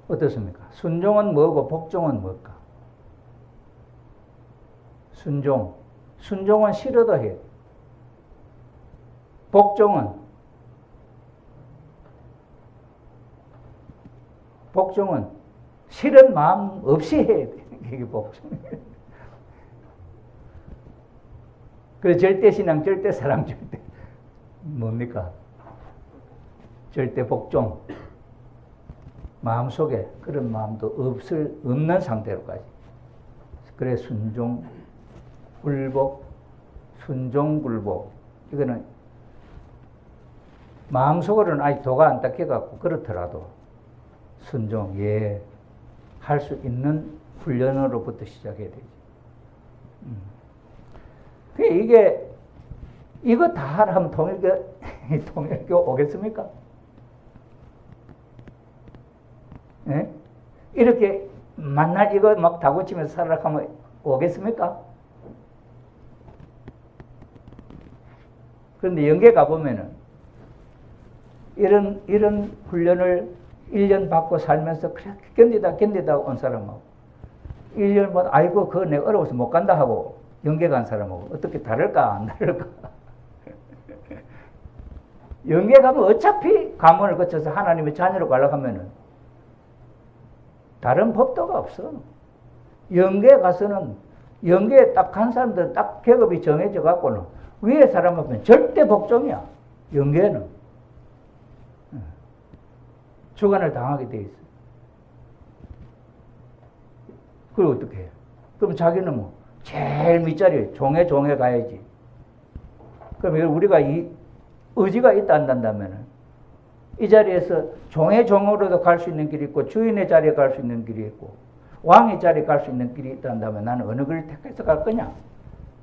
어떻습니까? 순종은 뭐고 복종은 뭘까? 순종은 싫어도 해야 돼. 복종은 싫은 마음 없이 해야 돼. 이게 복종이에요. 그래서 절대신앙, 절대사랑, 절대 뭡니까? 절대 복종. 마음속에 그런 마음도 없는 상태로까지. 그래 순종굴복. 이거는 마음속으로는 아직 도가 안 닦여갖고 그렇더라도 순종, 할 수 있는 훈련으로부터 시작해야 되지. 이거 다 하면 통일교 오겠습니까? 예? 이렇게 만날 이거 막 다고치면서 살아가면 오겠습니까? 그런데 영계 가보면은 이런 훈련을 1년 받고 살면서 그래 견디다 온 사람하고 1년 받아 아이고 그거 내가 어려워서 못 간다 하고 영계 간 사람하고 어떻게 다를까 안 다를까? 영계 가면 어차피 가문을 거쳐서 하나님의 자녀로 가려고 하면은 다른 법도가 없어. 영계 가서는 영계에 딱 간 사람들은 딱 계급이 정해져 갖고는 위에 사람 앞에는 절대 복종이야. 영계는 주관을 당하게 돼 있어. 그럼 어떻게 해? 그럼 자기는 뭐 제일 밑자리에 종에 가야지. 그럼 우리가 의지가 있다 한다면 이 자리에서 종의 종으로도 갈 수 있는 길이 있고 주인의 자리에 갈 수 있는 길이 있고 왕의 자리에 갈 수 있는 길이 있다 한다면 나는 어느 걸 택해서 갈 거냐?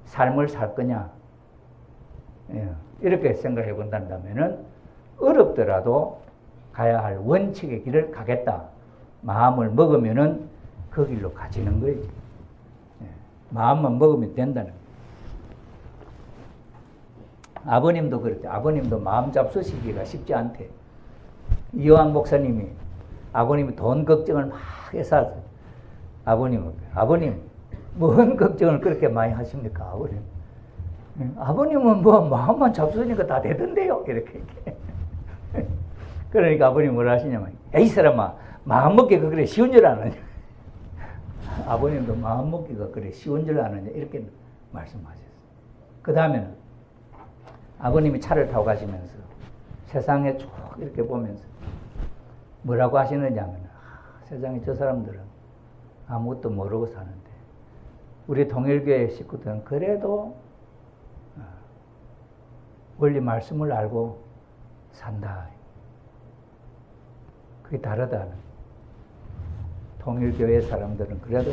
삶을 살 거냐? 이렇게 생각해 본다면 어렵더라도 가야 할 원칙의 길을 가겠다. 마음을 먹으면은 그 길로 가지는 거지. 마음만 먹으면 된다는 거예요. 아버님도 그랬대. 아버님도 마음 잡수시기가 쉽지 않대. 이완 목사님이 아버님이 돈 걱정을 막 해서 아버님 뭔 걱정을 그렇게 많이 하십니까? 아버님은 뭐 마음만 잡수니까 다 되던데요. 이렇게. 그러니까 아버님 뭐라 하시냐면 이 사람아 마음 먹기가 그래 쉬운 줄 아느냐. 아버님도 마음 먹기가 그래 쉬운 줄 아느냐 이렇게 말씀하셨어요. 그 다음에는 아버님이 차를 타고 가시면서 세상에 쭉 이렇게 보면서 뭐라고 하시느냐 하면 세상에 저 사람들은 아무것도 모르고 사는데 우리 통일교회 식구들은 그래도 원리 말씀을 알고 산다. 그게 다르다는. 통일교회 사람들은 그래도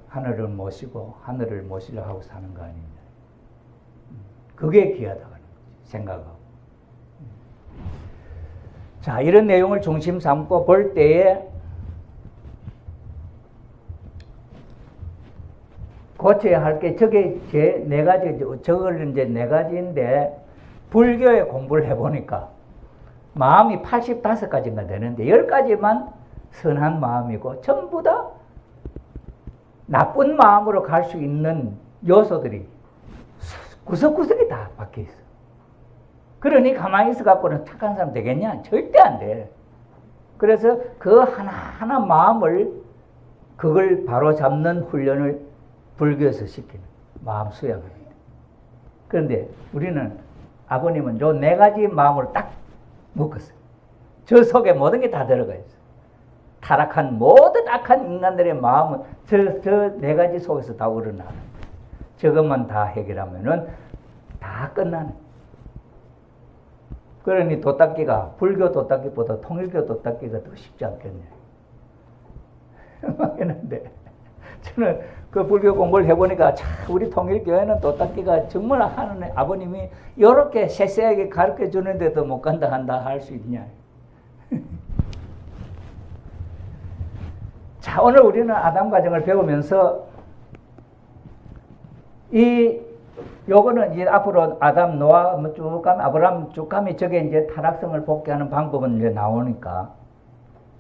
하늘을 모시고 하늘을 모시려 하고 사는 거 아니냐. 그게 귀하다는 거지. 생각하고. 자, 이런 내용을 중심 삼고 볼 때에 고쳐야 할 게 저게 제 네 가지, 저걸 이제 네 가지인데 불교에 공부를 해보니까 마음이 85가지가 되는데 10가지만 선한 마음이고 전부 다 나쁜 마음으로 갈 수 있는 요소들이 구석구석에 다 박혀 있어. 그러니 가만히 있어 갖고는 착한 사람 되겠냐? 절대 안 돼. 그래서 그 하나하나 마음을 그걸 바로 잡는 훈련을 불교에서 시키는 마음 수양을 합니다. 그런데 우리는 아버님은 요 네 가지 마음으로 딱 묶었어요. 저 속에 모든 게 다 들어가 있어요. 타락한 모든 악한 인간들의 마음은 저 네 가지 속에서 다 우러나는. 저것만 다 해결하면은 다 끝나는. 그러니 도닦기가 불교 도닦기보다 통일교 도닦기가 더 쉽지 않겠냐. 했는데 저는 그 불교 공부를 해보니까 참 우리 통일교회는 도닦기가 정말 하는 아버님이 이렇게 세세하게 가르쳐 주는데도 못 간다 한다 할 수 있냐. 자, 오늘 우리는 아담 과정을 배우면서 요거는 이제 앞으로 아담, 노아 쭉 가면 아브라함 쭉 가면 저게 이제 타락성을 복귀하는 방법은 이제 나오니까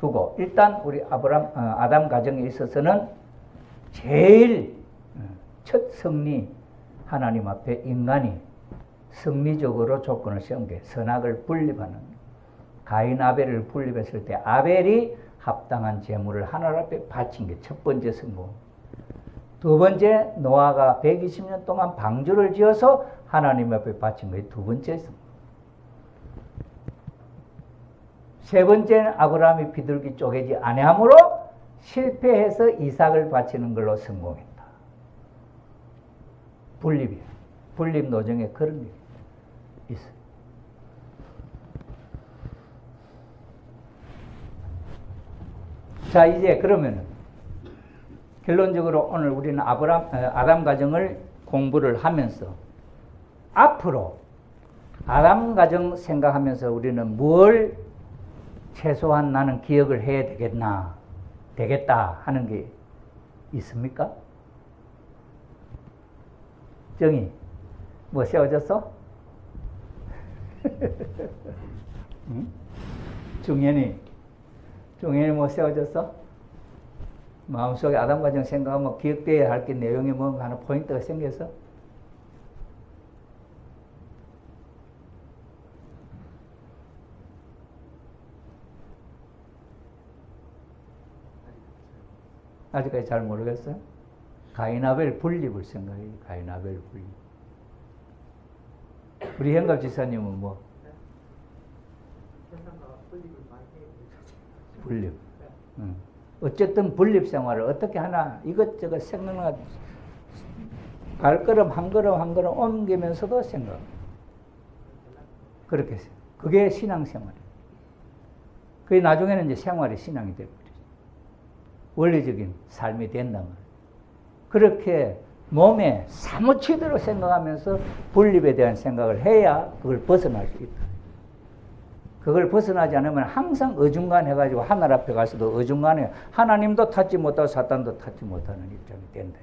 두고 일단 우리 아담 가정에 있어서는 제일 첫 승리 하나님 앞에 인간이 승리적으로 조건을 세운 게 선악을 분립하는 가인 아벨을 분립했을 때 아벨이 합당한 제물을 하나님 앞에 바친 게 첫 번째 성공. 두 번째 노아가 120년 동안 방주를 지어서 하나님 앞에 바친 게 두 번째 성공. 세 번째는 아브라함이 비둘기 쪼개지 아니함으로 실패해서 이삭을 바치는 걸로 성공했다. 분립이야. 분립 노정에 그런 게 있어요. 자, 이제 그러면 결론적으로 오늘 우리는 아담 가정을 공부를 하면서 앞으로 아담 가정 생각하면서 우리는 뭘 최소한 나는 기억을 해야 되겠다 하는 게 있습니까? 정이 뭐 세워졌어? 응? 중현이 뭐 세워졌어? 마음속에 아담 과정 생각하면 기억돼야 할 게 내용이 뭔가 하나 포인트가 생겨서? 아직까지 잘 모르겠어요? 가인 아벨 분립을 생각해요. 가인 아벨 분립. 우리 현갑 지사님은 뭐? 분립. 어쨌든 분립 생활을 어떻게 하나 이것저것 생각나 발걸음 한 걸음 한 걸음 옮기면서도 생각. 그렇게 했어요. 그게 신앙생활이에요. 그게 나중에는 이제 생활이 신앙이 되버리죠. 원리적인 삶이 된단 말이에요. 그렇게 몸에 사무치도록 생각하면서 분립에 대한 생각을 해야 그걸 벗어날 수 있다. 그걸 벗어나지 않으면 항상 어중간해가지고 하늘 앞에 가서도 어중간해요. 하나님도 탓지 못하고 사탄도 탓지 못하는 입장이 된다.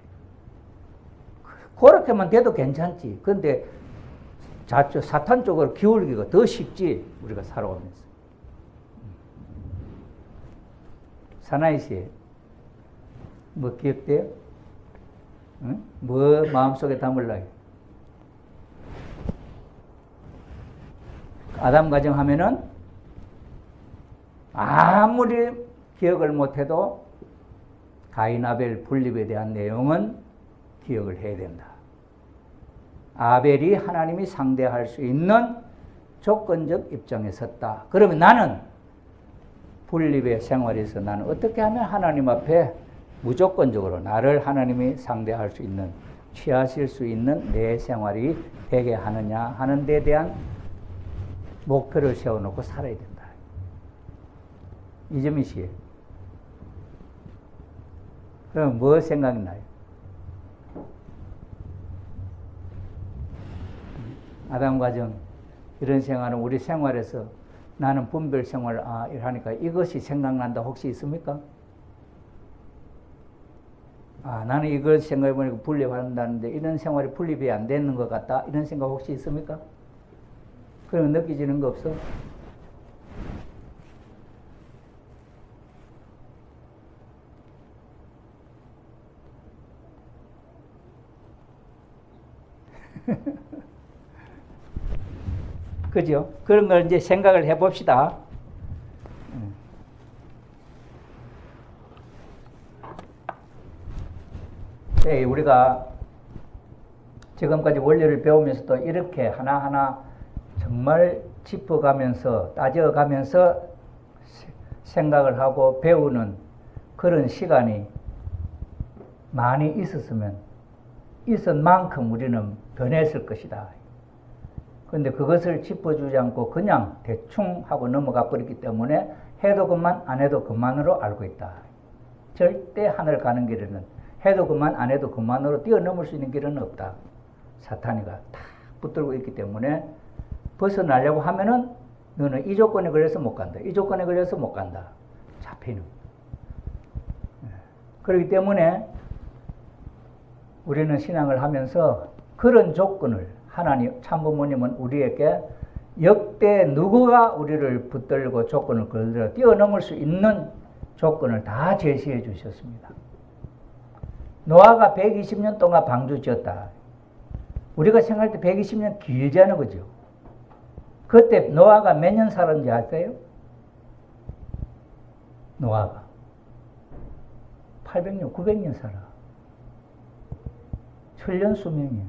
그렇게만 돼도 괜찮지. 그런데 사탄 쪽으로 기울기가 더 쉽지, 우리가 살아오면서. 사나이 씨, 뭐 기억돼요? 응? 뭐 마음속에 담을라요? 아담 가정 하면은 아무리 기억을 못해도 가인 아벨 분립에 대한 내용은 기억을 해야 된다. 아벨이 하나님이 상대할 수 있는 조건적 입장에 섰다. 그러면 나는 분립의 생활에서 나는 어떻게 하면 하나님 앞에 무조건적으로 나를 하나님이 상대할 수 있는, 취하실 수 있는 내 생활이 되게 하느냐 하는 데 대한 목표를 세워놓고 살아야 된다. 이재민 씨, 그럼 뭐 생각나요? 아담 가정 이런 생활은 우리 생활에서 나는 분별 생활을 하니까 이것이 생각난다 혹시 있습니까? 나는 이걸 생각해보니까 분립한다는데 이런 생활이 분립이 안 되는 것 같다 이런 생각 혹시 있습니까? 그럼 느껴지는 거 없어? 그죠? 그런 걸 이제 생각을 해봅시다. 네, 우리가 지금까지 원리를 배우면서도 이렇게 하나하나 정말 짚어가면서 따져가면서 생각을 하고 배우는 그런 시간이 많이 있었으면 있은 만큼 우리는 변했을 것이다. 그런데 그것을 짚어주지 않고 그냥 대충 하고 넘어가 버렸기 때문에 해도 그만 안 해도 그만으로 알고 있다. 절대 하늘 가는 길에는 해도 그만 안 해도 그만으로 뛰어넘을 수 있는 길은 없다. 사탄이가 다 붙들고 있기 때문에 벗어나려고 하면은 너는 이 조건에 걸려서 못 간다. 이 조건에 걸려서 못 간다. 잡히는. 그렇기 때문에 우리는 신앙을 하면서 그런 조건을 하나님 참부모님은 우리에게 역대 누구가 우리를 붙들고 조건을 걸들어 뛰어넘을 수 있는 조건을 다 제시해 주셨습니다. 노아가 120년 동안 방주 지었다. 우리가 생각할 때 120년 길지 않은 거죠. 그때 노아가 몇 년 살았는지 아세요? 노아가 800년, 900년 살아. 천년 수명이에요.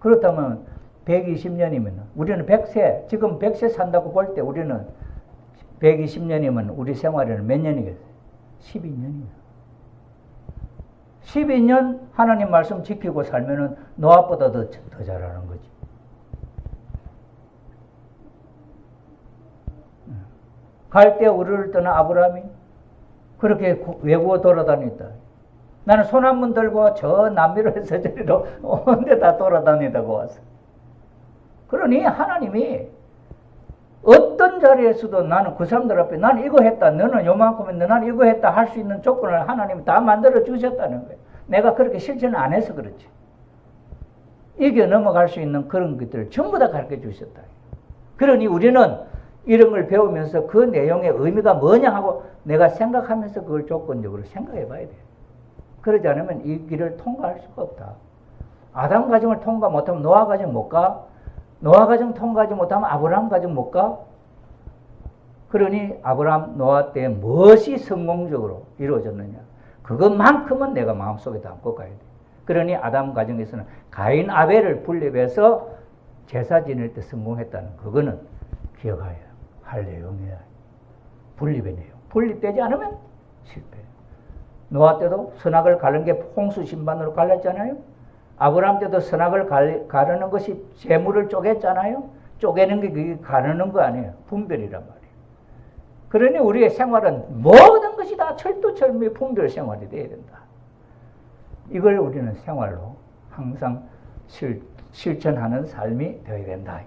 그렇다면 120년이면 우리는 100세, 지금 100세 산다고 볼 때 우리는 120년이면 우리 생활에는 몇 년이겠어요? 12년이에요. 12년 하나님 말씀 지키고 살면은 노아보다 더 잘하는 거지. 갈대 우르를 떠나 아브라함이 그렇게 외국어 돌아다녔다. 나는 손 한 번 들고 저 남미로 해서 저리로 온데 다 돌아다니다고 왔어. 그러니 하나님이 어떤 자리에서도 나는 그 사람들 앞에 나는 이거 했다, 너는 요만큼 했는데 나는 이거 했다 할 수 있는 조건을 하나님이 다 만들어 주셨다는 거예요. 내가 그렇게 실천을 안 해서 그렇지. 이겨 넘어갈 수 있는 그런 것들을 전부 다 가르쳐 주셨다. 그러니 우리는 이런 걸 배우면서 그 내용의 의미가 뭐냐 하고 내가 생각하면서 그걸 조건적으로 생각해 봐야 돼요. 그러지 않으면 이 길을 통과할 수가 없다. 아담 가정을 통과 못하면 노아 가정 못 가. 노아 가정 통과하지 못하면 아브라함 가정 못 가. 그러니 아브라함, 노아 때 무엇이 성공적으로 이루어졌느냐. 그것만큼은 내가 마음속에 담고 가야 돼. 그러니 아담 가정에서는 가인 아벨을 분립해서 제사 지낼 때 성공했다는 그거는 기억해야 할 내용이야. 분립의 내용. 분립되지 않으면 실패. 노아 때도 선악을 가른 게 홍수 심판으로 갈랐잖아요. 아브라함 때도 선악을 가르는 것이 재물을 쪼갰잖아요. 쪼개는 게 그게 가르는 거 아니에요. 분별이란 말이에요. 그러니 우리의 생활은 모든 것이 다 철두철미 분별 생활이 돼야 된다. 이걸 우리는 생활로 항상 실천하는 삶이 되어야 된다.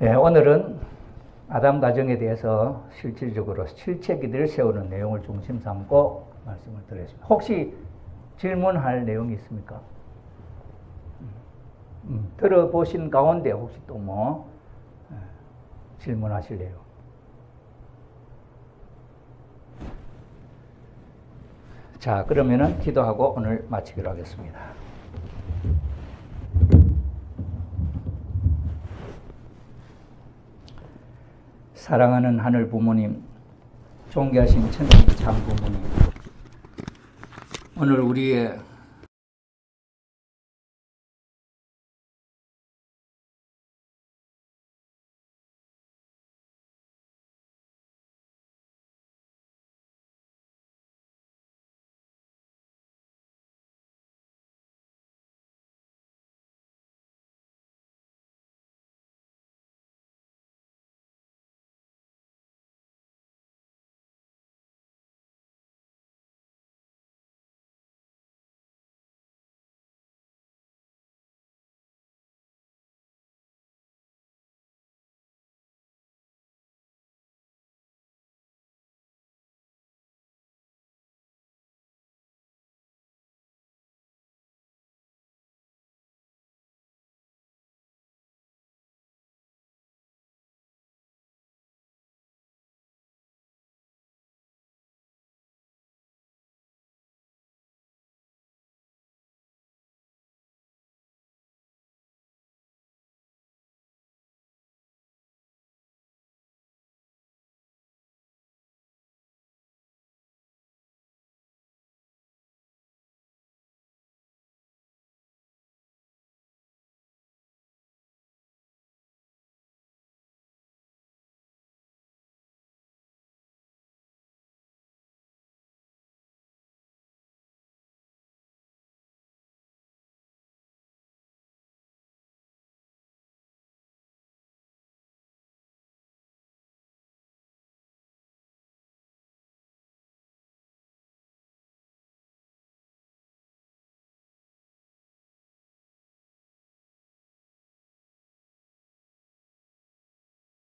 예, 오늘은 아담 가정에 대해서 실질적으로 실체기들을 세우는 내용을 중심 삼고 말씀을 드렸습니다. 혹시 질문할 내용이 있습니까? 들어보신 가운데 혹시 또 뭐 질문하실 내용? 자, 그러면은 기도하고 오늘 마치기로 하겠습니다. 사랑하는 하늘 부모님, 존귀하신 천지 참 부모님, 오늘 우리의